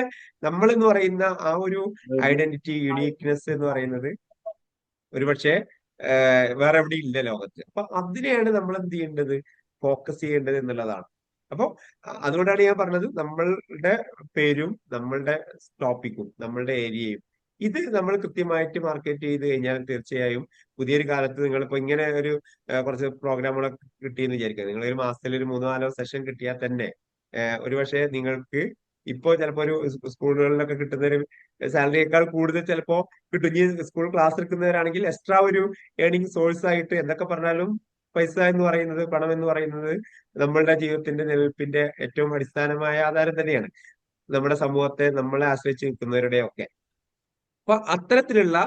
S1: എന്ന് പറയുന്ന ആ ഒരു ഐഡന്റിറ്റി യുണീക്നെസ് എന്ന് പറയുന്നത് ഒരുപക്ഷെ വേറെ എവിടെയും ഇല്ല ലോകത്ത്. അപ്പൊ അതിനെയാണ് നമ്മൾ എന്ത് ചെയ്യേണ്ടത്, ഫോക്കസ് ചെയ്യേണ്ടത് എന്നുള്ളതാണ്. അപ്പൊ അതുകൊണ്ടാണ് ഞാൻ പറഞ്ഞത് നമ്മളുടെ പേരും നമ്മളുടെ ടോപ്പിക്കും നമ്മളുടെ ഏരിയയും ഇത് നമ്മൾ കൃത്യമായിട്ട് മാർക്കറ്റ് ചെയ്ത് കഴിഞ്ഞാൽ തീർച്ചയായും പുതിയൊരു കാലത്ത് നിങ്ങളിപ്പോ ഇങ്ങനെ ഒരു കുറച്ച് പ്രോഗ്രാമുകളൊക്കെ കിട്ടിയെന്ന് വിചാരിക്കുക. നിങ്ങൾ ഒരു മാസത്തിൽ ഒരു 3 4 സെഷൻ കിട്ടിയാൽ തന്നെ ഒരുപക്ഷെ നിങ്ങൾക്ക് ഇപ്പോ ചിലപ്പോ ഒരു സ്കൂളുകളിലൊക്കെ കിട്ടുന്ന ഒരു സാലറിയേക്കാൾ കൂടുതൽ ചിലപ്പോ കിട്ടും. ഇനി സ്കൂൾ ക്ലാസ് എടുക്കുന്നവരാണെങ്കിൽ എക്സ്ട്രാ ഒരു ഏർണിംഗ് സോഴ്സ് ആയിട്ട് എന്തൊക്കെ പറഞ്ഞാലും പൈസ എന്ന് പറയുന്നത്, പണം എന്ന് പറയുന്നത് നമ്മളുടെ ജീവിതത്തിന്റെ നിലനിൽപ്പിന്റെ ഏറ്റവും അടിസ്ഥാനമായ ആധാരം തന്നെയാണ്. നമ്മുടെ സമൂഹത്തെ നമ്മളെ ആശ്രയിച്ച് നിൽക്കുന്നവരുടെ ഒക്കെ. അപ്പൊ അത്തരത്തിലുള്ള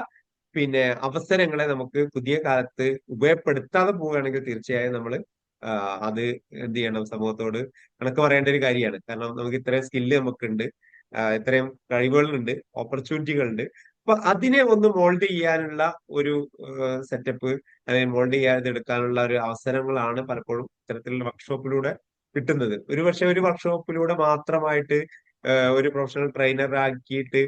S1: അവസരങ്ങളെ നമുക്ക് പുതിയ കാലത്ത് ഉപയോഗപ്പെടുത്താതെ പോവുകയാണെങ്കിൽ തീർച്ചയായും നമ്മൾ അത് എന്ത് ചെയ്യണം, സമൂഹത്തോട് കണക്ക് പറയേണ്ട ഒരു കാര്യമാണ്. കാരണം നമുക്ക് ഇത്രയും സ്കില്ല് നമുക്കുണ്ട്, ഇത്രയും കഴിവുകളുണ്ട്, ഓപ്പർച്യൂണിറ്റികളുണ്ട്. അപ്പൊ അതിനെ ഒന്ന് മോൾഡ് ചെയ്യാനുള്ള ഒരു സെറ്റപ്പ് അല്ലെങ്കിൽ മോൾഡ് ചെയ്യാതെ എടുക്കാനുള്ള ഒരു അവസരങ്ങളാണ് പലപ്പോഴും ഇത്തരത്തിലുള്ള വർക്ക്ഷോപ്പിലൂടെ കിട്ടുന്നത്. ഒരുപക്ഷെ ഒരു വർക്ക്ഷോപ്പിലൂടെ മാത്രമായിട്ട് ഒരു പ്രൊഫഷണൽ ട്രെയിനർ ആക്കിയിട്ട്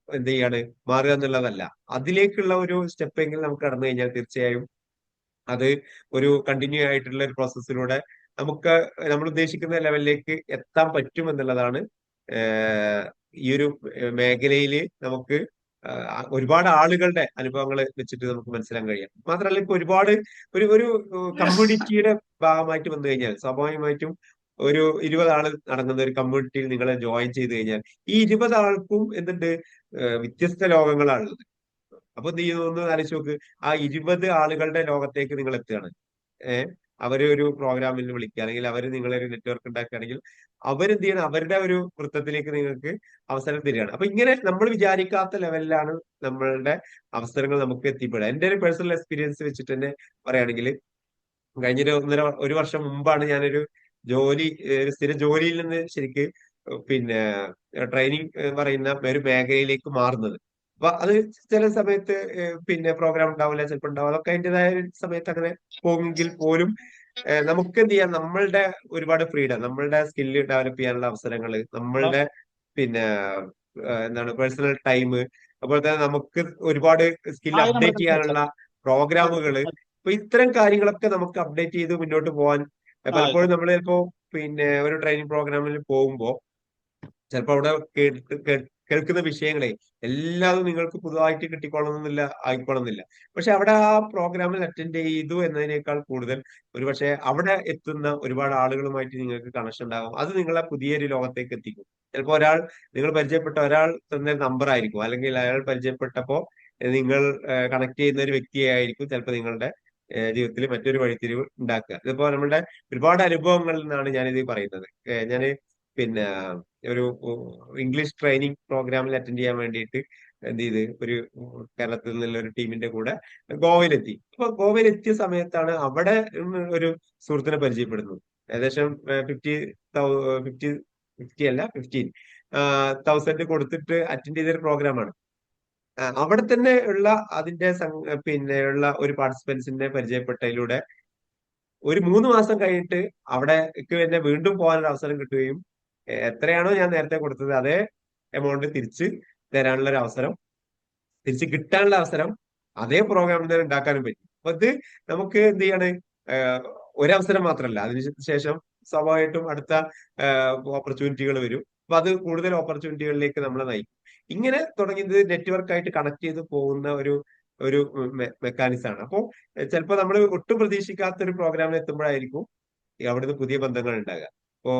S1: എന്ത് ചെയ്യാണ് മാറുക എന്നുള്ളതല്ല. അതിലേക്കുള്ള ഒരു സ്റ്റെപ്പെങ്കിലും നമുക്ക് കടന്നു കഴിഞ്ഞാൽ തീർച്ചയായും അത് ഒരു കണ്ടിന്യൂ ആയിട്ടുള്ള ഒരു പ്രോസസ്സിലൂടെ നമുക്ക് നമ്മൾ ഉദ്ദേശിക്കുന്ന ലെവലിലേക്ക് എത്താൻ പറ്റും എന്നുള്ളതാണ് ഈ ഒരു മേഖലയിൽ നമുക്ക് ഒരുപാട് ആളുകളുടെ അനുഭവങ്ങൾ വെച്ചിട്ട് നമുക്ക് മനസ്സിലാക്കാൻ കഴിയാം. മാത്രമല്ല ഇപ്പൊ ഒരുപാട് ഒരു കമ്മ്യൂണിറ്റിയുടെ ഭാഗമായിട്ട് വന്നു കഴിഞ്ഞാൽ സ്വാഭാവികമായിട്ടും ഒരു 20 ആള് അടങ്ങുന്ന ഒരു കമ്മ്യൂണിറ്റിയിൽ നിങ്ങളെ ജോയിൻ ചെയ്ത് കഴിഞ്ഞാൽ ഈ 20 ആൾക്കും എന്തുണ്ട്, വ്യത്യസ്ത ലോകങ്ങളാണുള്ളത്. അപ്പൊ എന്ത് ചെയ്യുന്നു ഒന്ന് ആലോചിച്ച് നോക്ക്. ആ 20 ആളുകളുടെ ലോകത്തേക്ക് നിങ്ങൾ എത്തുകയാണ്. ഏഹ് അവര് ഒരു പ്രോഗ്രാമിൽ വിളിക്കുക അല്ലെങ്കിൽ അവര് നിങ്ങളെ ഒരു നെറ്റ്വർക്ക് ഉണ്ടാക്കുകയാണെങ്കിൽ അവരെന്ത് ചെയ്യണം, അവരുടെ ഒരു വൃത്തത്തിലേക്ക് നിങ്ങൾക്ക് അവസരം തരികയാണ്. അപ്പൊ ഇങ്ങനെ നമ്മൾ വിചാരിക്കാത്ത ലെവലിലാണ് നമ്മളുടെ അവസരങ്ങൾ നമുക്ക് എത്തിപ്പെടുക. എന്റെ ഒരു പേഴ്സണൽ എക്സ്പീരിയൻസ് വെച്ചിട്ട് തന്നെ പറയുകയാണെങ്കിൽ ഒരു വർഷം മുമ്പാണ് ഞാനൊരു ജോലി ഒരു സ്ഥിര ജോലിയിൽ നിന്ന് ശരിക്ക് പിന്നെ ട്രെയിനിങ് പറയുന്ന ഒരു മേഖലയിലേക്ക് മാറുന്നത്. അപ്പൊ അത് ചില സമയത്ത് പ്രോഗ്രാം ഉണ്ടാവില്ല, ചിലപ്പോൾ ഉണ്ടാവും, അതൊക്കെ അതിൻ്റെതായ ഒരു സമയത്ത് അങ്ങനെ പോകുമെങ്കിൽ പോലും നമുക്ക് എന്ത് ചെയ്യാം, നമ്മളുടെ ഒരുപാട് ഫ്രീഡം, നമ്മളുടെ സ്കില്ല് ഡെവലപ്പ് ചെയ്യാനുള്ള അവസരങ്ങൾ, നമ്മളുടെ പിന്നെ എന്താണ് പേഴ്സണൽ ടൈം, അതുപോലെ തന്നെ നമുക്ക് ഒരുപാട് സ്കിൽ അപ്ഡേറ്റ് ചെയ്യാനുള്ള പ്രോഗ്രാമുകൾ, അപ്പൊ ഇത്തരം കാര്യങ്ങളൊക്കെ നമുക്ക് അപ്ഡേറ്റ് ചെയ്ത് മുന്നോട്ട് പോകാൻ പലപ്പോഴും നമ്മൾ ചിലപ്പോ ഒരു ട്രെയിനിങ് പ്രോഗ്രാമിൽ പോകുമ്പോൾ ചിലപ്പോൾ അവിടെ കേൾക്കുന്ന വിഷയങ്ങളെ എല്ലാതും നിങ്ങൾക്ക് പുതുതായിട്ട് കിട്ടിക്കൊള്ളണമെന്നില്ല, ആയിക്കൊള്ളുന്നില്ല. പക്ഷെ അവിടെ ആ പ്രോഗ്രാമിൽ അറ്റൻഡ് ചെയ്തു എന്നതിനേക്കാൾ കൂടുതൽ ഒരുപക്ഷെ അവിടെ എത്തുന്ന ഒരുപാട് ആളുകളുമായിട്ട് നിങ്ങൾക്ക് കണക്ഷൻ ഉണ്ടാകും. അത് നിങ്ങളെ പുതിയൊരു ലോകത്തേക്ക് എത്തിക്കും. ചിലപ്പോൾ നിങ്ങൾ പരിചയപ്പെട്ട ഒരാൾ തന്ന നമ്പർ ആയിരിക്കും, അല്ലെങ്കിൽ അയാൾ പരിചയപ്പെട്ടപ്പോ നിങ്ങൾ കണക്ട് ചെയ്യുന്ന ഒരു വ്യക്തിയായിരിക്കും ചിലപ്പോൾ നിങ്ങളുടെ ജീവിതത്തിൽ മറ്റൊരു വഴിത്തിരിവ് ഉണ്ടാക്കുക. ഇതിപ്പോ നമ്മുടെ ഒരുപാട് അനുഭവങ്ങളിൽ നിന്നാണ് ഞാനിത് പറയുന്നത്. ഞാൻ പിന്നെ ഒരു ഇംഗ്ലീഷ് ട്രെയിനിങ് പ്രോഗ്രാമിൽ അറ്റൻഡ് ചെയ്യാൻ വേണ്ടിയിട്ട് എന്ത് ചെയ്ത് ഒരു കേരളത്തിൽ നിന്നുള്ള ഒരു ടീമിന്റെ കൂടെ ഗോവയിലെത്തി. അപ്പൊ ഗോവയിലെത്തിയ സമയത്താണ് അവിടെ ഒരു സുഹൃത്തിനെ പരിചയപ്പെടുന്നത്. ഏകദേശം 50 ഫിഫ്റ്റി അല്ല 15,000 കൊടുത്തിട്ട് അറ്റൻഡ് ചെയ്തൊരു പ്രോഗ്രാമാണ്. അവിടെ തന്നെ ഉള്ള അതിന്റെ പിന്നെ ഉള്ള ഒരു പാർട്ടിസിപ്പൻസിനെ പരിചയപ്പെട്ടതിലൂടെ ഒരു 3 മാസം കഴിഞ്ഞിട്ട് അവിടേക്ക് തന്നെ വീണ്ടും പോകാനൊരു അവസരം കിട്ടുകയും എത്രയാണോ ഞാൻ നേരത്തെ കൊടുത്തത് അതേ എമൗണ്ട് തിരിച്ച് തരാനുള്ള ഒരു അവസരം, തിരിച്ച് കിട്ടാനുള്ള അവസരം അതേ പ്രോഗ്രാമിൽ തന്നെ ഉണ്ടാക്കാനും പറ്റും. അപ്പൊ ഇത് നമുക്ക് എന്ത് ചെയ്യാണ്, ഏഹ് ഒരവസരം മാത്രമല്ല, അതിനുശേഷം സ്വാഭാവികമായിട്ടും അടുത്ത ഓപ്പർച്യൂണിറ്റികൾ വരും. അപ്പൊ അത് കൂടുതൽ ഓപ്പർച്യൂണിറ്റികളിലേക്ക് നമ്മളെ നയിക്കും. ഇങ്ങനെ തുടങ്ങിയത് നെറ്റ്വർക്ക് ആയിട്ട് കണക്ട് ചെയ്ത് പോകുന്ന ഒരു ഒരു മെക്കാനിസം ആണ്. അപ്പോൾ ചിലപ്പോൾ നമ്മൾ ഒട്ടും പ്രതീക്ഷിക്കാത്ത ഒരു പ്രോഗ്രാമിൽ എത്തുമ്പോഴായിരിക്കും അവിടുന്ന് പുതിയ ബന്ധങ്ങൾ ഉണ്ടാകുക. ഇപ്പോ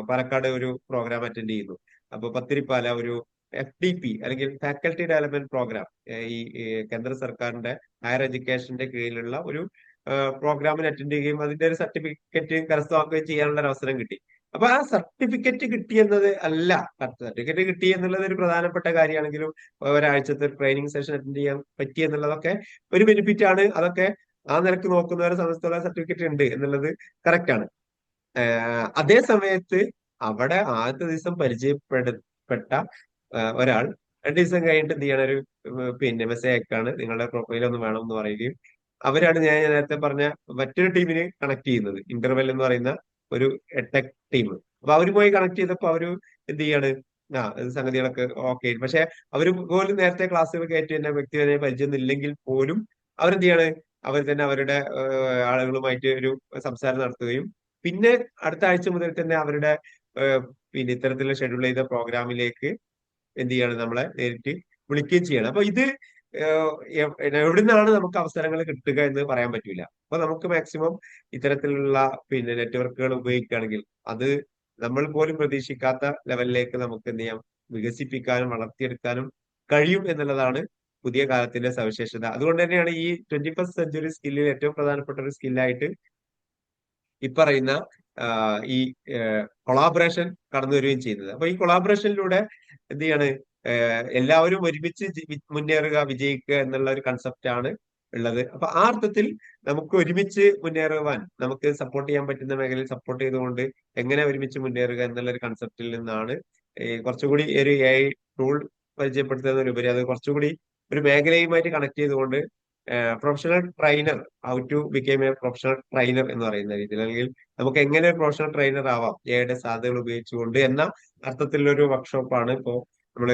S1: പാലക്കാട് ഒരു പ്രോഗ്രാം അറ്റൻഡ് ചെയ്യുന്നു. അപ്പൊ പത്തിരിപ്പാല ഒരു FDP അല്ലെങ്കിൽ ഫാക്കൽറ്റി ഡെവലപ്മെന്റ് പ്രോഗ്രാം, ഈ കേന്ദ്ര സർക്കാരിന്റെ ഹയർ എഡ്യൂക്കേഷന്റെ കീഴിലുള്ള ഒരു പ്രോഗ്രാമിന് അറ്റൻഡ് ചെയ്യുകയും അതിന്റെ ഒരു സർട്ടിഫിക്കറ്റ് കരസ്ഥമാക്കുകയും ചെയ്യാനുള്ള ഒരു അവസരം കിട്ടി. അപ്പൊ ആ സർട്ടിഫിക്കറ്റ് കിട്ടി എന്നത് അല്ല, സർട്ടിഫിക്കറ്റ് കിട്ടി എന്നുള്ളത് ഒരു പ്രധാനപ്പെട്ട കാര്യമാണെങ്കിലും ഒരാഴ്ചത്തെ ട്രെയിനിങ് സെഷൻ അറ്റൻഡ് ചെയ്യാൻ പറ്റി എന്നുള്ളതൊക്കെ ഒരു ബെനിഫിറ്റ് ആണ്. അതൊക്കെ ആ നിലക്ക് നോക്കുന്നവരെ സംബന്ധിച്ചിടത്തോളം സർട്ടിഫിക്കറ്റ് ഉണ്ട് എന്നുള്ളത് കറക്റ്റ് ആണ്. അതേ സമയത്ത് അവിടെ ആദ്യത്തെ ദിവസം പരിചയപ്പെട്ട ഒരാൾ 2 ദിവസം കഴിഞ്ഞിട്ട് എന്ത് ചെയ്യണ ഒരു പിന്നെ മെസ്സേജ് അയക്കാണ്, നിങ്ങളുടെ പ്രൊഫൈൽ ഒന്ന് വേണം എന്ന് പറയുകയും അവരാണ് ഞാൻ നേരത്തെ പറഞ്ഞ മറ്റൊരു ടീമിന് കണക്ട് ചെയ്യുന്നത്, ഇന്റർവെൽ എന്ന് പറയുന്ന ഒരു ടെക് ടീം. അപ്പൊ അവരുമായി കണക്ട് ചെയ്തപ്പോ അവര് എന്ത് ചെയ്യാണ്, ഇത് സംഗതികളൊക്കെ ഓക്കെ. പക്ഷെ അവര് പോലും നേരത്തെ ക്ലാസ്സുകൾ കയറ്റി തന്നെ വ്യക്തിപരമായ പരിചയം ഇല്ലെങ്കിൽ പോലും അവരെന്ത് ചെയ്യാണ്, അവർ തന്നെ അവരുടെ ആളുകളുമായിട്ട് ഒരു സംസാരം നടത്തുകയും പിന്നെ അടുത്ത ആഴ്ച മുതൽ തന്നെ അവരുടെ പിന്നെ ഇത്തരത്തിലുള്ള ഷെഡ്യൂൾ ചെയ്ത പ്രോഗ്രാമിലേക്ക് എന്ത് ചെയ്യാണ്, നമ്മളെ നേരിട്ട് വിളിക്കുകയും ചെയ്യണം. അപ്പൊ ഇത് എവിടെ നിന്നാണ് നമുക്ക് അവസരങ്ങൾ കിട്ടുക എന്ന് പറയാൻ പറ്റൂല. അപ്പൊ നമുക്ക് മാക്സിമം ഇത്തരത്തിലുള്ള പിന്നെ നെറ്റ്വർക്കുകൾ ഉപയോഗിക്കുകയാണെങ്കിൽ അത് നമ്മൾ പോലും പ്രതീക്ഷിക്കാത്ത ലെവലിലേക്ക് നമുക്ക് എന്ത് ചെയ്യാം, വികസിപ്പിക്കാനും വളർത്തിയെടുക്കാനും കഴിയും എന്നുള്ളതാണ് പുതിയ കാലത്തിന്റെ സവിശേഷത. അതുകൊണ്ട് തന്നെയാണ് ഈ 21st സെഞ്ചുറി സ്കില്ലിൽ ഏറ്റവും പ്രധാനപ്പെട്ട ഒരു സ്കില്ലായിട്ട് ഈ പറയുന്ന ഈ കൊളാബറേഷൻ കടന്നു വരികയും ചെയ്യുന്നത്. അപ്പൊ ഈ കൊളാബറേഷനിലൂടെ എന്ത് ചെയ്യാണ്, എല്ലാവരും ഒരുമിച്ച് മുന്നേറുക, വിജയിക്കുക എന്നുള്ള ഒരു കൺസെപ്റ്റ് ആണ് ഉള്ളത്. അപ്പൊ ആ അർത്ഥത്തിൽ നമുക്ക് ഒരുമിച്ച് മുന്നേറുവാൻ, നമുക്ക് സപ്പോർട്ട് ചെയ്യാൻ പറ്റുന്ന മേഖലയിൽ സപ്പോർട്ട് ചെയ്തുകൊണ്ട് എങ്ങനെ ഒരുമിച്ച് മുന്നേറുക എന്നുള്ള ഒരു കൺസെപ്റ്റിൽ നിന്നാണ് കുറച്ചുകൂടി ഒരു AI ടൂൾ പരിചയപ്പെടുത്തുന്നതിനുപരി അത് കുറച്ചുകൂടി ഒരു മേഖലയുമായിട്ട് കണക്ട് ചെയ്തുകൊണ്ട് professional trainer, how to become a professional trainer എന്ന് പറയുന്ന രീതിയിൽ, അല്ലെങ്കിൽ നമുക്ക് എങ്ങനെ ഒരു പ്രൊഫഷണൽ ട്രെയിനർ ആവാം എയുടെ സാധ്യതകൾ ഉപയോഗിച്ചുകൊണ്ട് എന്ന അർത്ഥത്തിലുള്ള ഒരു വർക്ക്ഷോപ്പാണ് ഇപ്പോ നമ്മൾ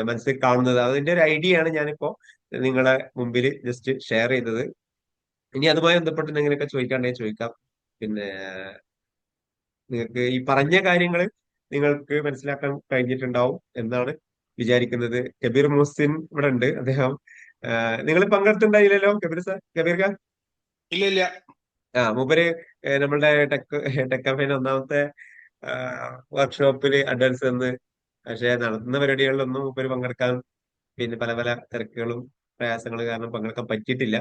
S1: മനസ്സിൽ കാണുന്നത്. അതിന്റെ ഒരു ഐഡിയ ആണ് ഞാനിപ്പോ നിങ്ങളെ മുമ്പിൽ ജസ്റ്റ് ഷെയർ ചെയ്തത്. ഇനി അതുമായി ബന്ധപ്പെട്ട് എന്തെങ്കിലുമൊക്കെ ചോദിക്കാണ്ടെങ്കിൽ ചോദിക്കാം. പിന്നെ നിങ്ങൾക്ക് ഈ പറഞ്ഞ കാര്യങ്ങൾ നിങ്ങൾക്ക് മനസ്സിലാക്കാൻ കഴിഞ്ഞിട്ടുണ്ടാവും എന്നാണ് വിചാരിക്കുന്നത്. കബീർ മുഹസിൻ ഇവിടെ ഉണ്ട്. അദ്ദേഹം നിങ്ങൾ പങ്കെടുത്തിട്ടുണ്ടായില്ലല്ലോ കബീർ ഖാൻ?
S2: ഇല്ല ഇല്ല.
S1: മൂപ്പര് നമ്മളുടെ ടെക് കഫേന്റെ ഒന്നാമത്തെ വർക്ക്ഷോപ്പിൽ അഡ്വാൻസ് തന്ന്, പക്ഷെ നടത്തുന്ന പരിപാടികളിലൊന്നും മൂപ്പര് പങ്കെടുക്കാൻ പിന്നെ പല പല തിരക്കുകളും പ്രയാസങ്ങളും കാരണം പങ്കെടുക്കാൻ പറ്റിയിട്ടില്ല.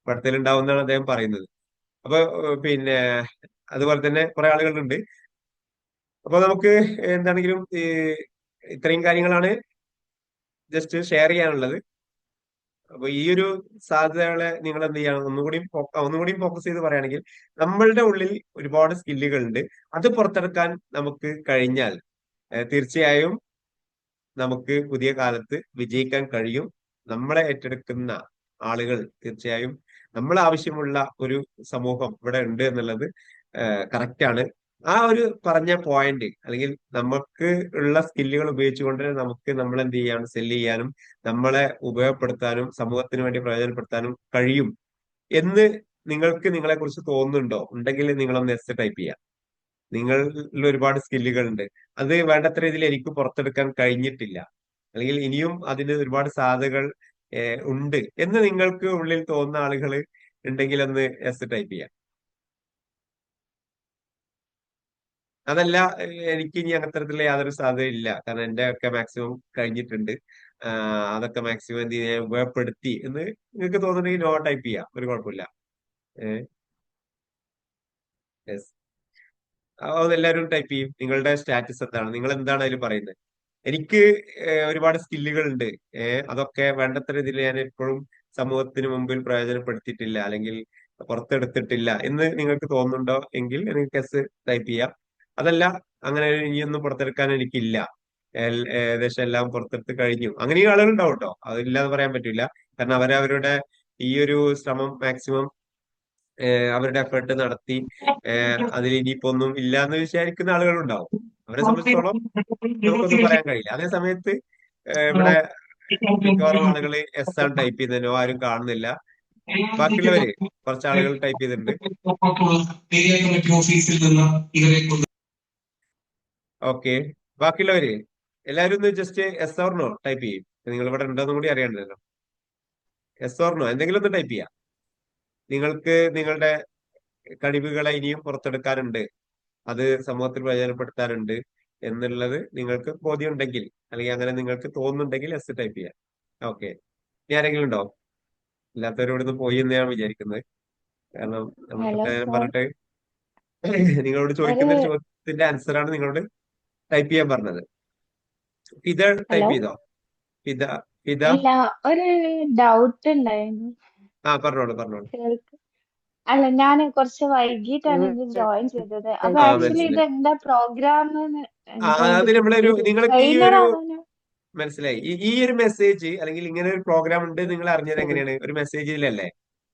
S1: പഠിത്തലുണ്ടാവുമെന്നാണ് അദ്ദേഹം പറയുന്നത്. അപ്പൊ പിന്നെ അതുപോലെ തന്നെ കുറെ ആളുകളുണ്ട്. അപ്പൊ നമുക്ക് എന്താണെങ്കിലും ഇത്രയും കാര്യങ്ങളാണ് ജസ്റ്റ് ഷെയർ ചെയ്യാനുള്ളത്. അപ്പൊ ഈ ഒരു സാധ്യതകളെ നിങ്ങൾ എന്ത് ചെയ്യണം, ഒന്നുകൂടി ഫോക്കസ് ചെയ്ത് പറയുകയാണെങ്കിൽ നമ്മളുടെ ഉള്ളിൽ ഒരുപാട് സ്കില്ലുകൾ ഉണ്ട്. അത് പുറത്തെടുക്കാൻ നമുക്ക് കഴിഞ്ഞാൽ തീർച്ചയായും നമുക്ക് പുതിയ കാലത്ത് വിജയിക്കാൻ കഴിയും. നമ്മളെ ഏറ്റെടുക്കുന്ന ആളുകൾ തീർച്ചയായും നമ്മൾ ആവശ്യമുള്ള ഒരു സമൂഹം ഇവിടെ ഉണ്ട് എന്നുള്ളത് കറക്റ്റ് ആണ്. ആ ഒരു പറഞ്ഞ പോയിന്റ്, അല്ലെങ്കിൽ നമുക്ക് ഉള്ള സ്കില്ലുകൾ ഉപയോഗിച്ചുകൊണ്ട് നമുക്ക് നമ്മൾ എന്ത് ചെയ്യാനും സെല് ചെയ്യാനും നമ്മളെ ഉപയോഗപ്പെടുത്താനും സമൂഹത്തിന് വേണ്ടി പ്രയോജനപ്പെടുത്താനും കഴിയും എന്ന് നിങ്ങൾക്ക് നിങ്ങളെ കുറിച്ച് തോന്നുന്നുണ്ടോ? ഉണ്ടെങ്കിൽ നിങ്ങളൊന്ന് എസ് ടൈപ്പ് ചെയ്യാം. നിങ്ങളിൽ ഒരുപാട് സ്കില്ലുകൾ ഉണ്ട്, അത് വേണ്ടത്ര രീതിയിൽ എനിക്ക് പുറത്തെടുക്കാൻ കഴിഞ്ഞിട്ടില്ല, അല്ലെങ്കിൽ ഇനിയും അതിന് ഒരുപാട് സാധ്യതകൾ ഉണ്ട് എന്ന് നിങ്ങൾക്ക് ഉള്ളിൽ തോന്നുന്ന ആളുകൾ ഉണ്ടെങ്കിൽ ഒന്ന് എസ് ടൈപ്പ് ചെയ്യാം. അതല്ല എനിക്ക് ഇനി അത്തരത്തിലുള്ള യാതൊരു സാധ്യതയും ഇല്ല, കാരണം എന്റെ ഒക്കെ മാക്സിമം കഴിഞ്ഞിട്ടുണ്ട്, അതൊക്കെ മാക്സിമം എന്ത് ചെയ്യാൻ ഉപയോഗപ്പെടുത്തി എന്ന് നിങ്ങൾക്ക് തോന്നുന്നുണ്ടെങ്കിൽ നോ ടൈപ്പ് ചെയ്യാം, ഒരു കുഴപ്പമില്ല. യെസ്, അതെല്ലാവരും ടൈപ്പ് ചെയ്യും. നിങ്ങളുടെ സ്റ്റാറ്റസ് എന്താണ്, നിങ്ങൾ എന്താണ് അതിൽ പറയുന്നത്? എനിക്ക് ഒരുപാട് സ്കില്ലുകൾ ഉണ്ട്, അതൊക്കെ വേണ്ടത്ര രീതിയിൽ ഞാൻ എപ്പോഴും സമൂഹത്തിന് മുമ്പിൽ പ്രയോജനപ്പെടുത്തിയിട്ടില്ല, അല്ലെങ്കിൽ പുറത്തെടുത്തിട്ടില്ല എന്ന് നിങ്ങൾക്ക് തോന്നുന്നുണ്ടോ എങ്കിൽ നിങ്ങൾക്ക് എസ് ടൈപ്പ് ചെയ്യാം. അതല്ല, അങ്ങനെ ഇനിയൊന്നും പുറത്തെടുക്കാൻ എനിക്കില്ല, ഏകദേശം എല്ലാം പുറത്തെടുത്ത് കഴിഞ്ഞു, അങ്ങനെയും ആളുകളുണ്ടാവും കേട്ടോ, അതില്ലാന്ന് പറയാൻ പറ്റില്ല. കാരണം അവരവരുടെ ഈ ഒരു ശ്രമം മാക്സിമം അവരുടെ എഫേർട്ട് നടത്തി അതിൽ ഇനിയിപ്പോ ഒന്നും ഇല്ല എന്ന് വിചാരിക്കുന്ന ആളുകളുണ്ടാവും. അവരെ സംബന്ധിച്ചോളം നമുക്കൊന്നും പറയാൻ കഴിയില്ല. അതേ സമയത്ത് ഇവിടെ മിക്കവാറും ആളുകൾ എസ് ആണ് ടൈപ്പ് ചെയ്യുന്നത്, നോ ആരും കാണുന്നില്ല. ബാക്കിയുള്ളവര് കുറച്ച് ആളുകൾ ടൈപ്പ് ചെയ്തിട്ടുണ്ട്.
S2: ഏരിയ കമ്മിറ്റി ഓഫീസിൽ നിന്ന് ഇവരെ
S1: ഓക്കെ, ബാക്കിയുള്ളവര് എല്ലാവരും ഒന്ന് just yes or no type ചെയ്യും. നിങ്ങൾ ഇവിടെ ഉണ്ടോന്നും കൂടി അറിയണ്ടല്ലോ. എസ് ഓർ നോ എന്തെങ്കിലും ഒന്ന് ടൈപ്പ് ചെയ്യാം. നിങ്ങൾക്ക് നിങ്ങളുടെ കഴിവുകളെ ഇനിയും പുറത്തെടുക്കാനുണ്ട്, അത് സമൂഹത്തിൽ പ്രയോജനപ്പെടുത്താനുണ്ട് എന്നുള്ളത് നിങ്ങൾക്ക് ബോധ്യമുണ്ടെങ്കിൽ, അല്ലെങ്കിൽ അങ്ങനെ നിങ്ങൾക്ക് തോന്നുന്നുണ്ടെങ്കിൽ എസ് ടൈപ്പ് ചെയ്യാം. ഓക്കെ, ഇനി ആരെങ്കിലും ഉണ്ടോ? ഇല്ലാത്തവരോട് ഇന്ന് പോയി എന്ന് ഞാൻ വിചാരിക്കുന്നത്. കാരണം
S5: ഹലോ
S1: നമ്മൾക്ക്
S5: സർ.
S1: പറഞ്ഞിട്ട് നിങ്ങളോട്
S5: ഒരു
S1: ചോദിക്കുന്ന ഒരു ചോദ്യത്തിന്റെ ആൻസറാണ് നിങ്ങളോട് ടൈപ്പ് ചെയ്യാൻ പറഞ്ഞത്. Fida type
S5: hello.
S1: ചെയ്തോ? ഫിദ ഫിദ
S5: ഇല്ല, ഒരു ഡൗട്ട് ഉണ്ടായിരുന്നു.
S1: പറഞ്ഞോളൂ പറഞ്ഞോളൂ.
S5: കേൾക്ക്. അല്ല, ഞാൻ കുറച്ച് വൈകിട്ടാണ് ഇത് ജോയിൻ ചെയ്തത്. അപ്പൊ ആക്ച്വലി ഇത്
S1: മനസ്സിലായി.
S5: എന്താ പ്രോഗ്രാം എന്താ
S1: അത് നമ്മളൊരു നിങ്ങൾക്ക് ഈ
S5: ട്രെയിനർ
S1: ഒരു
S5: ആവാനോ?
S1: മനസ്സിലായി. ഈ ഒരു മെസ്സേജ് അല്ലെങ്കിൽ ഇങ്ങനെ ഒരു പ്രോഗ്രാം ഉണ്ട് നിങ്ങൾ അറിഞ്ഞത് എങ്ങനെയാണ്? ഒരു മെസ്സേജിലല്ലേ?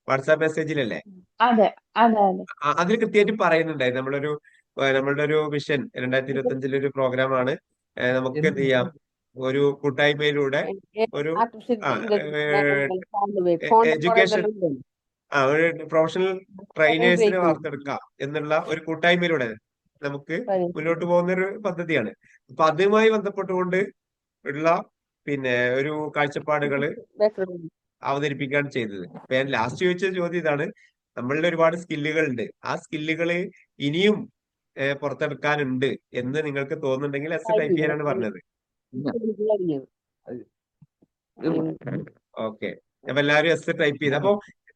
S1: വാട്സാപ്പ് മെസ്സേജിലല്ലേ?
S5: അതെ അതെ അതെ.
S1: അതിൽ കൃത്യമായിട്ട് പറയുന്നുണ്ടായിരുന്നു നമ്മളുടെ ഒരു വിഷൻ 2025 ഒരു പ്രോഗ്രാമാണ്. നമുക്ക് എന്ത് ചെയ്യാം, ഒരു കൂട്ടായ്മയിലൂടെ ഒരു എഡ്യൂക്കേഷൻ ഒരു പ്രൊഫഷണൽ ട്രെയിനേഴ്സിനെ വാർത്തെടുക്കാം എന്നുള്ള ഒരു കൂട്ടായ്മയിലൂടെ നമുക്ക് മുന്നോട്ട് പോകുന്ന ഒരു പദ്ധതിയാണ്. അപ്പൊ അതുമായി ബന്ധപ്പെട്ടുകൊണ്ട് ഉള്ള ഒരു കാഴ്ചപ്പാടുകള് അവതരിപ്പിക്കുകയാണ് ചെയ്തത്. അപ്പൊ ഞാൻ ലാസ്റ്റ് ചോദിച്ച ചോദ്യം ഇതാണ്: നമ്മളിൽ ഒരുപാട് സ്കില്ലുകൾ ഉണ്ട്, ആ സ്കില്ലുകള് ഇനിയും പുറത്തെടുക്കാനുണ്ട് എന്ന് നിങ്ങൾക്ക് തോന്നുന്നുണ്ടെങ്കിൽ എസ് ടൈപ്പ് ചെയ്യാനാണ് പറഞ്ഞത്. ഓക്കെ, അപ്പൊ എല്ലാവരും എസ് ടൈപ്പ് ചെയ്ത്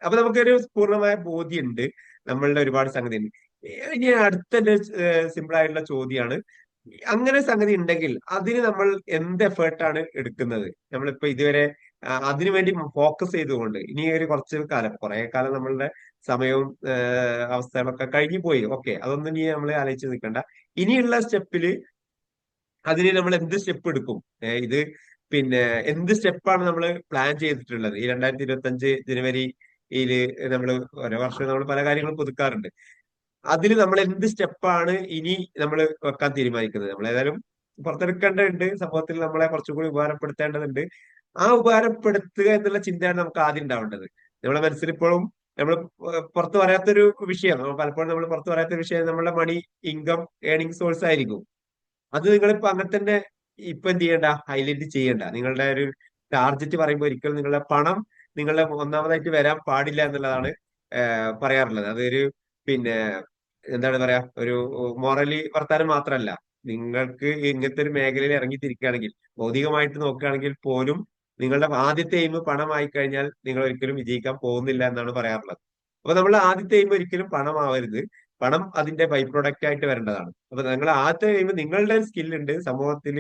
S1: അപ്പൊ നമുക്കൊരു പൂർണ്ണമായ ബോധ്യമുണ്ട് നമ്മളുടെ ഒരുപാട് സംഗതി ഉണ്ട്. ഇനി അടുത്ത സിമ്പിൾ ആയിട്ടുള്ള ചോദ്യമാണ്: അങ്ങനെ സംഗതി ഉണ്ടെങ്കിൽ അതിന് നമ്മൾ എന്ത് എഫേർട്ടാണ് എടുക്കുന്നത്? നമ്മളിപ്പോ ഇതുവരെ അതിനു വേണ്ടി ഫോക്കസ് ചെയ്തുകൊണ്ട് ഇനി ഒരു കുറച്ച് കാലം, കുറെ കാലം നമ്മളുടെ സമയവും അവസ്ഥകളൊക്കെ കഴിഞ്ഞു പോയി. ഓക്കെ, അതൊന്നും ഇനി നമ്മൾ ആലോചിച്ച് നിൽക്കണ്ട. ഇനിയുള്ള സ്റ്റെപ്പില് അതിന് നമ്മൾ എന്ത് സ്റ്റെപ്പ് എടുക്കും? ഇത് എന്ത് സ്റ്റെപ്പാണ് നമ്മൾ പ്ലാൻ ചെയ്തിട്ടുള്ളത്? ഈ 2025 ജനുവരിയില് നമ്മൾ ഓരോ വർഷവും നമ്മൾ പല കാര്യങ്ങളും പുതുക്കാറുണ്ട്. അതിൽ നമ്മൾ എന്ത് സ്റ്റെപ്പാണ് ഇനി നമ്മൾ വെക്കാൻ തീരുമാനിക്കുന്നത്? നമ്മൾ ഏതായാലും പുറത്തെടുക്കേണ്ടതുണ്ട്, സമൂഹത്തിൽ നമ്മളെ കുറച്ചുകൂടി ഉപകാരപ്പെടുത്തേണ്ടതുണ്ട്. ആ ഉപകാരപ്പെടുത്തുക എന്നുള്ള ചിന്തയാണ് നമുക്ക് ആദ്യം ഉണ്ടാവേണ്ടത്. നമ്മളെ മനസ്സിൽ ഇപ്പോഴും നമ്മൾ പുറത്ത് പറയാത്തൊരു വിഷയം, പലപ്പോഴും നമ്മൾ പുറത്ത് പറയാത്തൊരു വിഷയം നമ്മളുടെ മണി, ഇൻകം, ഏണിംഗ് സോഴ്സ് ആയിരിക്കും. അത് നിങ്ങളിപ്പോ അങ്ങനെ തന്നെ ഇപ്പൊ എന്ത് ചെയ്യണ്ട, ഹൈലൈറ്റ് ചെയ്യണ്ട. നിങ്ങളുടെ ഒരു ടാർജറ്റ് പറയുമ്പോൾ ഒരിക്കലും നിങ്ങളുടെ പണം നിങ്ങളുടെ ഒന്നാമതായിട്ട് വരാൻ പാടില്ല എന്നുള്ളതാണ് പറയാറുള്ളത്. അതൊരു പിന്നെ എന്താണ് പറയാ, ഒരു മോറലി വർത്താനം മാത്രമല്ല. നിങ്ങൾക്ക് ഇങ്ങനത്തെ ഒരു മേഖലയിൽ ഇറങ്ങിത്തിരിക്കുകയാണെങ്കിൽ, ഭൗതികമായിട്ട് നോക്കുകയാണെങ്കിൽ പോലും നിങ്ങളുടെ ആദ്യത്തെ എയിം പണമായി കഴിഞ്ഞാൽ നിങ്ങൾ ഒരിക്കലും വിജയിക്കാൻ പോകുന്നില്ല എന്നാണ് പറയാറുള്ളത്. അപ്പൊ നമ്മൾ ആദ്യത്തെ എയിം ഒരിക്കലും പണമാവരുത്, പണം അതിന്റെ ബൈ പ്രൊഡക്റ്റ് ആയിട്ട് വരേണ്ടതാണ്. അപ്പൊ നിങ്ങൾ ആദ്യത്തെ കഴിയുമ്പോൾ നിങ്ങളുടെ സ്കില്ലുണ്ട്, സമൂഹത്തിൽ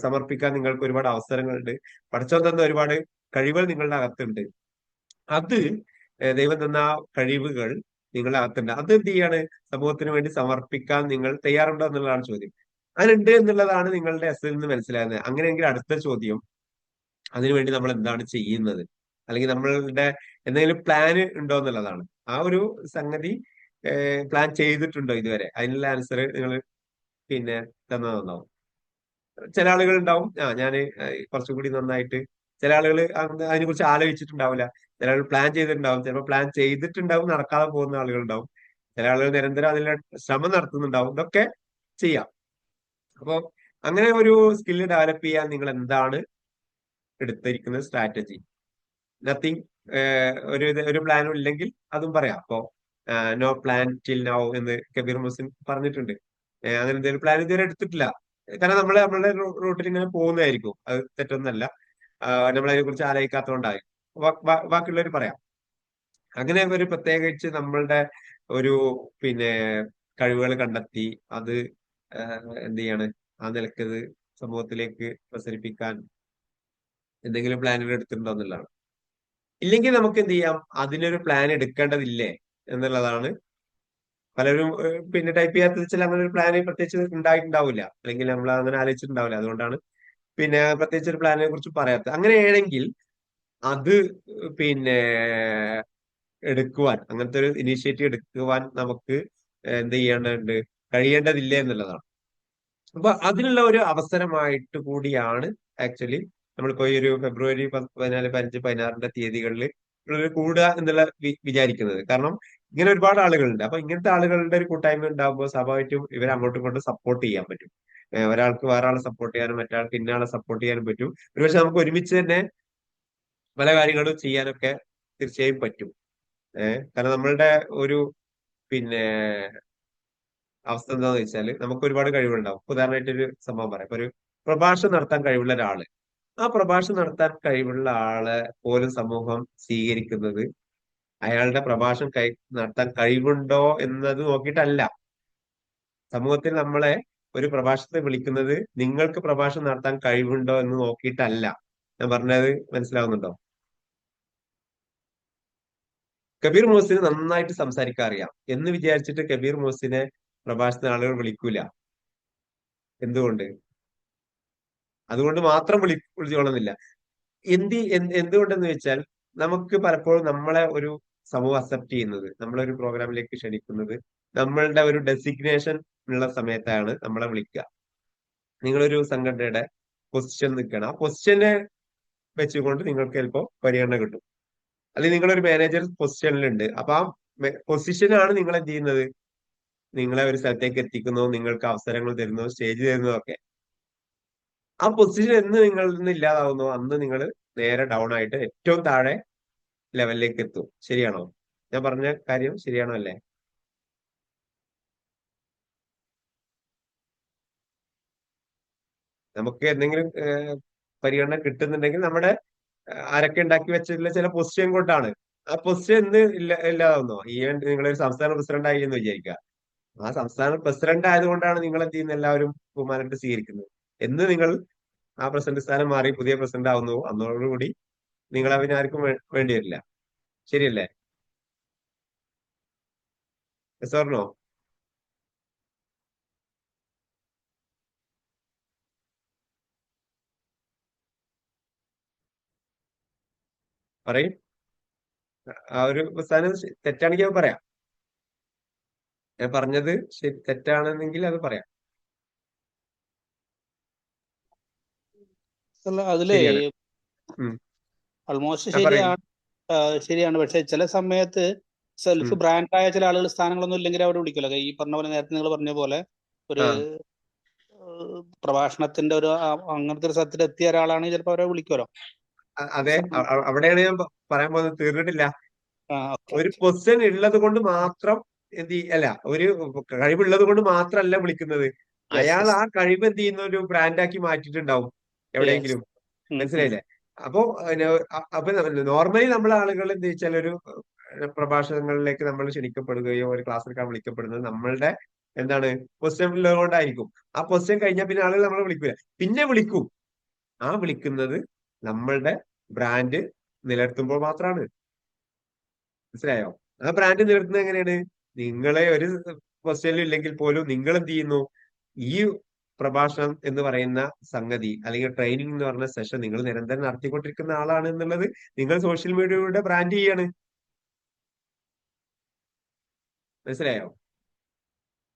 S1: സമർപ്പിക്കാൻ നിങ്ങൾക്ക് ഒരുപാട് അവസരങ്ങളുണ്ട്, പഠിച്ചോ തന്ന ഒരുപാട് കഴിവുകൾ നിങ്ങളുടെ അകത്തുണ്ട്. അത് ദൈവം തന്ന ആ കഴിവുകൾ നിങ്ങളുടെ അകത്തുണ്ട്. അത് എന്ത് ചെയ്യാണ്, സമൂഹത്തിന് വേണ്ടി സമർപ്പിക്കാൻ നിങ്ങൾ തയ്യാറുണ്ടോ എന്നുള്ളതാണ് ചോദ്യം. അതിനുണ്ട് എന്നുള്ളതാണ് നിങ്ങളുടെ എസ്സിൽ നിന്ന് മനസ്സിലാകുന്നത്. അങ്ങനെയെങ്കിൽ അടുത്ത ചോദ്യം: അതിനുവേണ്ടി നമ്മൾ എന്താണ് ചെയ്യുന്നത്, അല്ലെങ്കിൽ നമ്മളുടെ എന്തെങ്കിലും പ്ലാന് ഉണ്ടോ എന്നുള്ളതാണ്. ആ ഒരു സംഗതി പ്ലാൻ ചെയ്തിട്ടുണ്ടോ ഇതുവരെ? അതിനുള്ള ആൻസർ നിങ്ങൾ തന്നത് നന്നാവും. ചില ആളുകൾ ഉണ്ടാവും, ഞാന് കുറച്ചും കൂടി നന്നായിട്ട്, ചില ആളുകൾ അതിനെ കുറിച്ച് ആലോചിച്ചിട്ടുണ്ടാവില്ല, ചില ആളുകൾ പ്ലാൻ ചെയ്തിട്ടുണ്ടാവും, ചിലപ്പോൾ പ്ലാൻ ചെയ്തിട്ടുണ്ടാവും നടക്കാതെ പോകുന്ന ആളുകൾ ഉണ്ടാവും, ചില ആളുകൾ നിരന്തരം അതിനുള്ള ശ്രമം നടത്തുന്നുണ്ടാവും. ഇതൊക്കെ ചെയ്യാം. അപ്പൊ അങ്ങനെ ഒരു സ്കില്ല് ഡെവലപ്പ് ചെയ്യാൻ നിങ്ങൾ എന്താണ് എടുത്തിരിക്കുന്ന സ്ട്രാറ്റജി? നത്തിങ്, ഒരു പ്ലാനും ഇല്ലെങ്കിൽ അതും പറയാം. അപ്പോ നോ പ്ലാൻ ടിൽ നൗ എന്ന് കബീർ മുസ്ലിം പറഞ്ഞിട്ടുണ്ട്. അങ്ങനെ എന്തെങ്കിലും പ്ലാൻ ഇതുവരെ എടുത്തിട്ടില്ല, കാരണം നമ്മളുടെ റൂട്ടിൽ ഇങ്ങനെ പോകുന്നതായിരിക്കും, അത് തെറ്റൊന്നല്ല. നമ്മൾ അതിനെ കുറിച്ച് ആലോചിക്കാത്തതുകൊണ്ടായി. ബാക്കിയുള്ളവർ പറയാം. അങ്ങനെ ഒരു പ്രത്യേകിച്ച് നമ്മളുടെ ഒരു പിന്നെ കഴിവുകൾ കണ്ടെത്തി അത് എന്ത് ചെയ്യാണ്, ആ നിലക്കത് സമൂഹത്തിലേക്ക് പ്രസരിപ്പിക്കാൻ എന്തെങ്കിലും പ്ലാനുകൾ എടുത്തിട്ടുണ്ടോ എന്നുള്ളതാണ്. ഇല്ലെങ്കിൽ നമുക്ക് എന്ത് ചെയ്യാം, അതിനൊരു പ്ലാൻ എടുക്കേണ്ടതില്ലേ എന്നുള്ളതാണ്. പലരും പിന്നെ ടൈപ്പ് ചെയ്യാത്ത വെച്ചാൽ അങ്ങനെ ഒരു പ്ലാൻ പ്രത്യേകിച്ച് ഉണ്ടായിട്ടുണ്ടാവില്ല, അല്ലെങ്കിൽ നമ്മൾ അങ്ങനെ ആലോചിച്ചിട്ടുണ്ടാവില്ല. അതുകൊണ്ടാണ് പിന്നെ പ്രത്യേകിച്ച് ഒരു പ്ലാനിനെ കുറിച്ച് പറയാത്തത്. അങ്ങനെയാണെങ്കിൽ അത് പിന്നെ എടുക്കുവാൻ, അങ്ങനത്തെ ഒരു ഇനീഷ്യേറ്റീവ് എടുക്കുവാൻ നമുക്ക് എന്ത് ചെയ്യേണ്ടതുണ്ട്, കഴിയേണ്ടതില്ലേ എന്നുള്ളതാണ്. അപ്പൊ അതിനുള്ള ഒരു അവസരമായിട്ട് കൂടിയാണ് ആക്ച്വലി നമ്മളിപ്പോ ഈ ഒരു ഫെബ്രുവരി 14, 15, 16 തീയതികളിൽ കൂടുക എന്നുള്ള വിചാരിക്കുന്നത്. കാരണം ഇങ്ങനെ ഒരുപാട് ആളുകളുണ്ട്. അപ്പൊ ഇങ്ങനത്തെ ആളുകളുടെ ഒരു കൂട്ടായ്മ ഉണ്ടാകുമ്പോൾ സ്വാഭാവികമായിട്ടും ഇവരെ അങ്ങോട്ടും ഇങ്ങോട്ടും സപ്പോർട്ട് ചെയ്യാൻ പറ്റും. ഒരാൾക്ക് വേറെ ആളെ സപ്പോർട്ട് ചെയ്യാനും മറ്റൊരാൾക്ക് ഇന്നയാളെ സപ്പോർട്ട് ചെയ്യാനും പറ്റും. ഒരുപക്ഷെ നമുക്ക് ഒരുമിച്ച് തന്നെ പല കാര്യങ്ങളും ചെയ്യാനൊക്കെ തീർച്ചയായും പറ്റും. കാരണം നമ്മളുടെ ഒരു പിന്നെ അവസ്ഥ എന്താണെന്ന് വെച്ചാൽ നമുക്ക് ഒരുപാട് കഴിവുണ്ടാവും. ഉദാഹരണമായിട്ട് ഒരു സംഭവം പറയാം. ഇപ്പൊ ഒരു പ്രഭാഷണം നടത്താൻ കഴിവുള്ള ഒരാള്, ആ പ്രഭാഷണം നടത്താൻ കഴിവുള്ള ആളെ പോലും സമൂഹം സ്വീകരിക്കുന്നത് അയാളുടെ പ്രഭാഷണം നടത്താൻ കഴിവുണ്ടോ എന്നത് നോക്കിയിട്ടല്ല. സമൂഹത്തിൽ നമ്മളെ ഒരു പ്രഭാഷണത്തെ വിളിക്കുന്നത് നിങ്ങൾക്ക് പ്രഭാഷണം നടത്താൻ കഴിവുണ്ടോ എന്ന് നോക്കിയിട്ടല്ല. ഞാൻ പറഞ്ഞത് മനസ്സിലാവുന്നുണ്ടോ? കബീർ മോസിന് നന്നായിട്ട് സംസാരിക്കാൻ അറിയാം എന്ന് വിചാരിച്ചിട്ട് കബീർ മോസിനെ പ്രഭാഷണത്തിന് ആളുകൾ വിളിക്കൂല. എന്തുകൊണ്ട്? അതുകൊണ്ട് മാത്രം വിളിച്ചോളുന്നില്ല. എന്തുകൊണ്ടെന്ന് വെച്ചാൽ നമുക്ക് പലപ്പോഴും നമ്മളെ ഒരു സമൂഹം അക്സെപ്റ്റ് ചെയ്യുന്നത്, നമ്മളൊരു പ്രോഗ്രാമിലേക്ക് ക്ഷണിക്കുന്നത് നമ്മളുടെ ഒരു ഡെസിഗ്നേഷൻ ഉള്ള സമയത്താണ് നമ്മളെ വിളിക്കുക. നിങ്ങളൊരു സംഘടനയുടെ പൊസിഷൻ നിൽക്കണം, ആ പൊസിഷനെ വെച്ചുകൊണ്ട് നിങ്ങൾക്ക് ചിലപ്പോൾ പരിഗണന കിട്ടും. അല്ലെങ്കിൽ നിങ്ങളൊരു മാനേജർ പൊസിഷനിലുണ്ട്, അപ്പൊ ആ പൊസിഷനാണ് നിങ്ങൾ എന്ത് ചെയ്യുന്നത്, നിങ്ങളെ ഒരു സ്ഥലത്തേക്ക് എത്തിക്കുന്നു, നിങ്ങൾക്ക് അവസരങ്ങൾ തരുന്നു, സ്റ്റേജ് തരുന്നു ഒക്കെ. ആ പൊസിഷൻ എന്ന് നിങ്ങളിൽ നിന്ന് ഇല്ലാതാവുന്നു, അന്ന് നിങ്ങൾ നേരെ ഡൗൺ ആയിട്ട് ഏറ്റവും താഴെ ലെവലിലേക്ക് എത്തും. ശരിയാണോ? ഞാൻ പറഞ്ഞ കാര്യം ശരിയാണോ അല്ലേ? നമുക്ക് എന്തെങ്കിലും പരിഗണന കിട്ടുന്നുണ്ടെങ്കിൽ നമ്മുടെ ആരൊക്കെ ഉണ്ടാക്കി വെച്ചിട്ടുള്ള ചില പൊസിഷൻ കൊണ്ടാണ്. ആ പൊസിഷൻ എന്ന് ഇല്ലാതാവുന്നോ? ഈവൻ നിങ്ങളൊരു സംസ്ഥാന പ്രസിഡന്റ് ആയി എന്ന് വിചാരിക്കുക. ആ സംസ്ഥാന പ്രസിഡന്റ് ആയതുകൊണ്ടാണ് നിങ്ങൾ എന്ത് ചെയ്യുന്ന എല്ലാവരും ബഹുമാനമായിട്ട് സ്വീകരിക്കുന്നത്. എന്ന് നിങ്ങൾ ആ പ്രസിഡന്റ് സ്ഥാനം മാറി പുതിയ പ്രസിഡന്റ് ആവുന്നു, അന്നോടുകൂടി നിങ്ങൾ അവന് ആർക്കും വേണ്ടി വരില്ല. ശരിയല്ലേ? Yes or no? പറയും. ആ ഒരു സ്ഥാനം തെറ്റാണെങ്കിൽ അത് പറയാം. ഞാൻ പറഞ്ഞത് തെറ്റാണെന്നെങ്കിൽ അത് പറയാം.
S6: അല്ല അതിലേ
S1: ശരിയാണ്. ഉം.
S6: ആൾമോസ്റ്റ്
S1: പറയൂ.
S6: ശരിയാണ്. ശരിയാണ്. പക്ഷെ ചില സമയത്ത് സെൽഫ്
S1: ഉം.
S6: ബ്രാൻഡായ ചില ആളുകൾ സ്ഥാനങ്ങളൊന്നും ഇല്ലെങ്കിൽ അവർ വിളിക്കുമല്ലോ. ഈ പറഞ്ഞ പോലെ നേരത്തെ നിങ്ങൾ പറഞ്ഞ പോലെ ഒരു
S1: ആ
S6: പ്രഭാഷണത്തിന്റെ ഒരു അങ്ങനത്തെ ഒരു സ്ഥലത്തിൽ എത്തിയ ഒരാളാണെങ്കിൽ ചിലപ്പോൾ അവരെ വിളിക്കുമല്ലോ.
S1: അതെ, അവിടെയാണ് ഞാൻ പറയാൻ പോകുന്നത്. തീർന്നിട്ടില്ല.
S6: ഓക്കെ
S1: ഒരു പൊസിഷൻ ഉള്ളത് കൊണ്ട് മാത്രം അല്ല, ഒരു കഴിവുള്ളത് കൊണ്ട് മാത്രമല്ല വിളിക്കുന്നത്.
S6: യെസ്
S1: അയാൾ
S6: യെസ്
S1: ആ കഴിവ് എന്ത് ചെയ്യുന്ന ഒരു ബ്രാൻഡാക്കി മാറ്റിയിട്ടുണ്ടാവും
S6: യെസ്
S1: എവിടെയെങ്കിലും. മനസ്സിലായില്ലേ? അപ്പോ അപ്പൊ നോർമലി നമ്മളെ ആളുകൾ എന്ത് വെച്ചാൽ ഒരു പ്രഭാഷണങ്ങളിലേക്ക് നമ്മൾ ക്ഷണിക്കപ്പെടുകയോ ഒരു ക്ലാസ് എടുക്കാൻ വിളിക്കപ്പെടുന്നത് നമ്മളുടെ എന്താണ് പൊസിഷൻ ഉള്ളത് കൊണ്ടായിരിക്കും. ആ പൊസിഷൻ കഴിഞ്ഞാൽ പിന്നെ ആളുകൾ നമ്മളെ വിളിക്കൂല. പിന്നെ വിളിക്കും. ആ വിളിക്കുന്നത് നമ്മളുടെ ബ്രാൻഡ് നിലനിർത്തുമ്പോൾ മാത്രമാണ്. മനസ്സിലായോ? ആ ബ്രാൻഡ് നിലനിർത്തുന്നത് എങ്ങനെയാണ്? നിങ്ങളെ ഒരു പൊസിഷനിലും ഇല്ലെങ്കിൽ പോലും നിങ്ങൾ എന്ത് ചെയ്യുന്നു, ഈ പ്രഭാഷണം എന്ന് പറയുന്ന സംഗതി അല്ലെങ്കിൽ ട്രെയിനിങ് എന്ന് പറയുന്ന സെഷൻ നിങ്ങൾ നിരന്തരം നടത്തിക്കൊണ്ടിരിക്കുന്ന ആളാണ് എന്നുള്ളത് നിങ്ങൾ സോഷ്യൽ മീഡിയയുടെ ബ്രാൻഡ് ചെയ്യാണ്. മനസ്സിലായോ?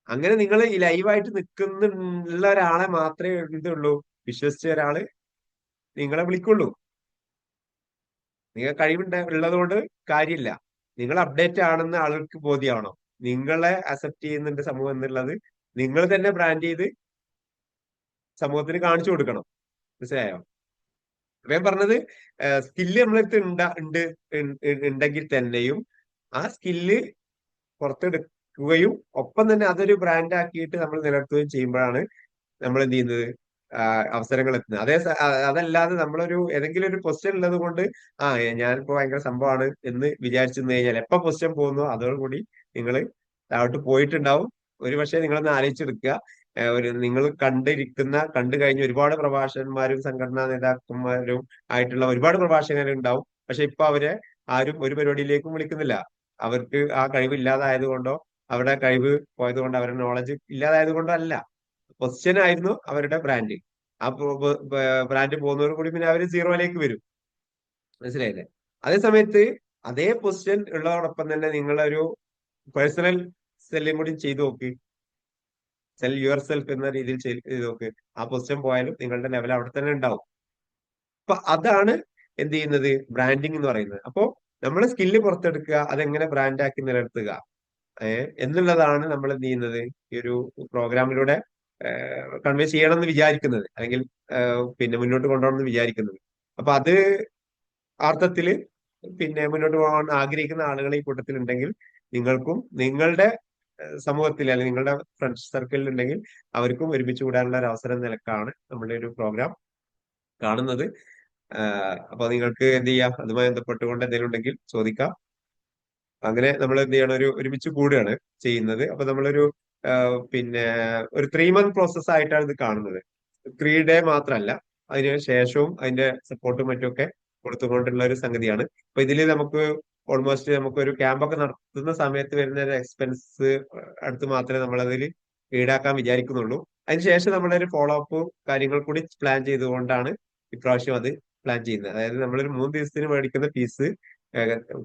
S1: അങ്ങനെ നിങ്ങൾ ഈ ലൈവായിട്ട് നിൽക്കുന്നുള്ള ഒരാളെ മാത്രമേ എന്തുള്ളൂ, വിശ്വസിച്ച ഒരാള് നിങ്ങളെ വിളിക്കുള്ളൂ. നിങ്ങൾ ഉള്ളത് കൊണ്ട് കാര്യമില്ല. നിങ്ങൾ അപ്ഡേറ്റ് ആണെന്ന് ആളുകൾക്ക് ബോധ്യമാണോ? നിങ്ങളെ അക്സെപ്റ്റ് ചെയ്യുന്നുണ്ട് സമൂഹം എന്നുള്ളത് നിങ്ങൾ തന്നെ ബ്രാൻഡ് ചെയ്ത് സമൂഹത്തിന് കാണിച്ചു കൊടുക്കണം. മനസ്സിലായോ? അപ്പൊ ഞാൻ പറഞ്ഞത് സ്കില്ല് നമ്മളടുത്ത് ഉണ്ടെങ്കിൽ തന്നെയും ആ സ്കില്ല് പുറത്തെടുക്കുകയും ഒപ്പം തന്നെ അതൊരു ബ്രാൻഡ് ആക്കിയിട്ട് നമ്മൾ നിലനിർത്തുകയും ചെയ്യുമ്പോഴാണ് നമ്മൾ എന്ത് ചെയ്യുന്നത്, അവസരങ്ങൾ എത്തുന്നത്. അതല്ലാതെ നമ്മളൊരു ഏതെങ്കിലും ഒരു പൊസിഷൻ ഉള്ളത് കൊണ്ട് ഞാനിപ്പോ ഭയങ്കര സംഭവമാണ് എന്ന് വിചാരിച്ചു കഴിഞ്ഞാൽ എപ്പൊ പൊസിഷൻ പോകുന്നു അതോടുകൂടി നിങ്ങൾ താഴോട്ട് പോയിട്ടുണ്ടാവും. ഒരു പക്ഷേ നിങ്ങളൊന്ന് ആലോചിച്ചെടുക്കുക. നിങ്ങൾ കണ്ടു കഴിഞ്ഞ ഒരുപാട് പ്രഭാഷകന്മാരും സംഘടനാ നേതാക്കന്മാരും ആയിട്ടുള്ള ഒരുപാട് പ്രഭാഷകരുണ്ടാവും. പക്ഷെ ഇപ്പൊ അവരെ ആരും ഒരു പരിപാടിയിലേക്കും വിളിക്കുന്നില്ല. അവർക്ക് ആ കഴിവ് ഇല്ലാതായത് കൊണ്ടോ അവരുടെ കഴിവ് പോയത് കൊണ്ടോ അവരുടെ നോളജ് ഇല്ലാതായത് കൊണ്ടോ അല്ല. പൊസിഷൻ ആയിരുന്നു അവരുടെ ബ്രാൻഡ്. ആ ബ്രാൻഡ് പോകുന്നതോട് കൂടി പിന്നെ അവർ സീറോയിലേക്ക് വരും. മനസ്സിലായില്ലേ? അതേ സമയത്ത് അതേ പൊസിഷൻ ഉള്ളതോടൊപ്പം തന്നെ നിങ്ങളൊരു പേഴ്സണൽ സെല്ലും കൂടി ചെയ്തു നോക്ക്. സെൽ യുവർ സെൽഫ് എന്ന രീതിയിൽ ചെയ്ത് നോക്ക്. ആ പൊസിഷൻ പോയാലും നിങ്ങളുടെ ലെവൽ അവിടെ തന്നെ ഉണ്ടാവും. അപ്പൊ അതാണ് എന്ത് ചെയ്യുന്നത്, ബ്രാൻഡിങ് എന്ന് പറയുന്നത്. അപ്പോ നമ്മൾ സ്കില്ല് പുറത്തെടുക്കുക, അതെങ്ങനെ ബ്രാൻഡാക്കി നിലനിർത്തുക എന്നുള്ളതാണ് നമ്മൾ എന്ത് ചെയ്യുന്നത്, ഈ ഒരു പ്രോഗ്രാമിലൂടെ കൺവേ ചെയ്യണം എന്ന് വിചാരിക്കുന്നത്, അല്ലെങ്കിൽ പിന്നെ മുന്നോട്ട് കൊണ്ടുപോകണം എന്ന് വിചാരിക്കുന്നത്. അപ്പൊ അത് അർത്ഥത്തില് പിന്നെ മുന്നോട്ട് പോകാൻ ആഗ്രഹിക്കുന്ന ആളുകൾ ഈ കൂട്ടത്തിൽ ഉണ്ടെങ്കിൽ നിങ്ങൾക്കും നിങ്ങളുടെ സമൂഹത്തിൽ അല്ലെങ്കിൽ നിങ്ങളുടെ ഫ്രണ്ട്സ് സർക്കിളിൽ ഉണ്ടെങ്കിൽ അവർക്കും ഒരുമിച്ച് കൂടാനുള്ള ഒരു അവസരം നിലക്കാണ് നമ്മുടെ ഒരു പ്രോഗ്രാം കാണുന്നത്. അപ്പൊ നിങ്ങൾക്ക് എന്ത് ചെയ്യാം, അതുമായി ബന്ധപ്പെട്ടുകൊണ്ട് എന്തെങ്കിലും ഉണ്ടെങ്കിൽ ചോദിക്കാം. അങ്ങനെ നമ്മൾ എന്ത് ചെയ്യണം, ഒരുമിച്ച് കൂടുകയാണ് ചെയ്യുന്നത്. അപ്പൊ നമ്മളൊരു പിന്നെ ഒരു 3 month പ്രോസസ് ആയിട്ടാണ് ഇത് കാണുന്നത്. 3 day മാത്രമല്ല, അതിന് ശേഷവും അതിന്റെ സപ്പോർട്ടും മറ്റുമൊക്കെ കൊടുത്തുകൊണ്ടുള്ള ഒരു സംഗതിയാണ്. അപ്പൊ ഇതിൽ നമുക്ക് ഓൾമോസ്റ്റ് നമുക്കൊരു ക്യാമ്പൊക്കെ നടത്തുന്ന സമയത്ത് വരുന്ന ഒരു എക്സ്പെൻസ് അടുത്ത് മാത്രമേ നമ്മൾ അതിൽ ഈടാക്കാൻ വിചാരിക്കുന്നുള്ളൂ. അതിനുശേഷം നമ്മളൊരു ഫോളോ അപ്പ് കാര്യങ്ങൾ കൂടി പ്ലാൻ ചെയ്തുകൊണ്ടാണ് ഇപ്രാവശ്യം അത് പ്ലാൻ ചെയ്യുന്നത്. അതായത് നമ്മളൊരു 3 ദിവസത്തിന് മേടിക്കുന്ന ഫീസ്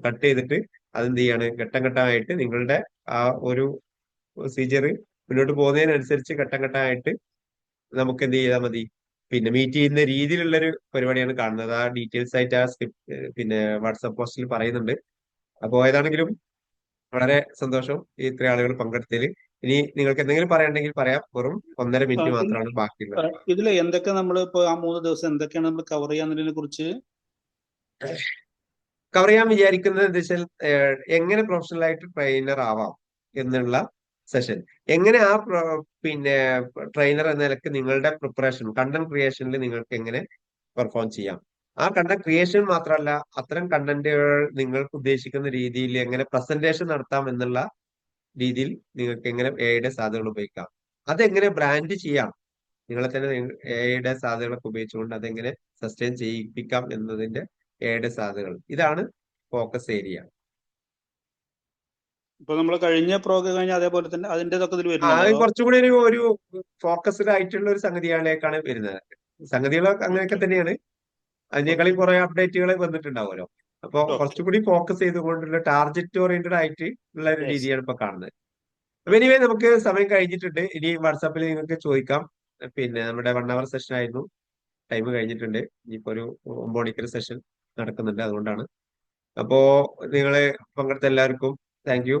S1: കട്ട് ചെയ്തിട്ട് അതെന്ത് ചെയ്യാണ്, ഘട്ടം ഘട്ടമായിട്ട് നിങ്ങളുടെ ആ ഒരു പ്രൊസീജിയർ മുന്നോട്ട് പോകുന്നതിനനുസരിച്ച് ഘട്ടം ഘട്ടമായിട്ട് നമുക്ക് എന്ത് ചെയ്താൽ മതി, പിന്നെ മീറ്റ് ചെയ്യുന്ന രീതിയിലുള്ളൊരു പരിപാടിയാണ് കാണുന്നത്. ആ ഡീറ്റെയിൽസ് ആയിട്ട് ആ സ്ക്രിപ്റ്റ് പിന്നെ വാട്സാപ്പ് പോസ്റ്റിൽ പറയുന്നുണ്ട്. അപ്പോൾ ഏതാണെങ്കിലും വളരെ സന്തോഷം ഈ ഇത്ര ആളുകൾ പങ്കെടുത്തതിൽ. ഇനി നിങ്ങൾക്ക് എന്തെങ്കിലും പറയണ്ടെങ്കിൽ പറയാം. വെറും 1.5 മിനിറ്റ് മാത്രമാണ് ബാക്കിയുള്ളത്.
S6: ഇതില് എന്തൊക്കെ നമ്മൾ ഇപ്പൊ ആ 3 ദിവസം എന്തൊക്കെയാണ് നമ്മൾ കവർ ചെയ്യാന്നതിനെ കുറിച്ച്
S1: കവർ ചെയ്യാൻ വിചാരിക്കുന്നത് എന്താ വെച്ചാൽ എങ്ങനെ പ്രൊഫഷണൽ ആയിട്ട് ട്രെയിനർ ആവാം എന്നുള്ള സെഷൻ, എങ്ങനെ ആ പിന്നെ ട്രെയിനർ എന്ന നിലക്ക് നിങ്ങളുടെ പ്രിപ്പറേഷൻ കണ്ടന്റ് ക്രിയേഷനിൽ നിങ്ങൾക്ക് എങ്ങനെ പെർഫോം ചെയ്യാം, ആ കണ്ടന്റ് ക്രിയേഷൻ മാത്രമല്ല അത്തരം കണ്ടന്റുകൾ നിങ്ങൾക്ക് ഉദ്ദേശിക്കുന്ന രീതിയിൽ എങ്ങനെ പ്രസന്റേഷൻ നടത്താം എന്നുള്ള രീതിയിൽ നിങ്ങൾക്ക് എങ്ങനെ എയുടെ സാധ്യതകൾ ഉപയോഗിക്കാം, അതെങ്ങനെ ബ്രാൻഡ് ചെയ്യാം, നിങ്ങളെ തന്നെ എയുടെ സാധ്യതകളൊക്കെ ഉപയോഗിച്ചുകൊണ്ട് അതെങ്ങനെ സസ്റ്റെയിൻ ചെയ്യിപ്പിക്കാം എന്നതിന്റെ എയുടെ സാധ്യതകൾ, ഇതാണ് ഫോക്കസ് ഏരിയ.
S6: ഇപ്പൊ നമ്മൾ കഴിഞ്ഞ പ്രോഗ്രാം കഴിഞ്ഞ അതേപോലെ തന്നെ അതിന്റേതൊക്കെ ഇതിൽ
S1: അത്
S6: വരുന്നുണ്ടോ?
S1: കുറച്ചും കൂടി ഒരു ഫോക്കസ്ഡ് ആയിട്ടുള്ള ഒരു സംഗതികളിലേക്കാണ് വരുന്നത്. സംഗതികളൊക്കെ അങ്ങനെയൊക്കെ തന്നെയാണ്, അതിനേക്കാളും കുറെ അപ്ഡേറ്റുകൾ വന്നിട്ടുണ്ടാവുമല്ലോ. അപ്പൊ കുറച്ചുകൂടി ഫോക്കസ് ചെയ്തുകൊണ്ടുള്ള ടാർഗറ്റ് ഓറിയന്റഡ് ആയിട്ട് ഉള്ള ഒരു
S6: Yes.
S1: രീതിയാണ് ഇപ്പൊ കാണുന്നത്. അപ്പൊ എനിവേ നമുക്ക് സമയം കഴിഞ്ഞിട്ടുണ്ട്. ഇനി വാട്സാപ്പിൽ നിങ്ങൾക്ക് ചോദിക്കാം. പിന്നെ നമ്മുടെ 1 hour സെഷൻ ആയിരുന്നു, ടൈം കഴിഞ്ഞിട്ടുണ്ട്. ഇനിയിപ്പോ ഒരു 9 മണിക്കൊരു സെഷൻ നടക്കുന്നുണ്ട്, അതുകൊണ്ടാണ്. അപ്പോ നിങ്ങളെ പങ്കെടുത്ത എല്ലാവർക്കും താങ്ക് യു.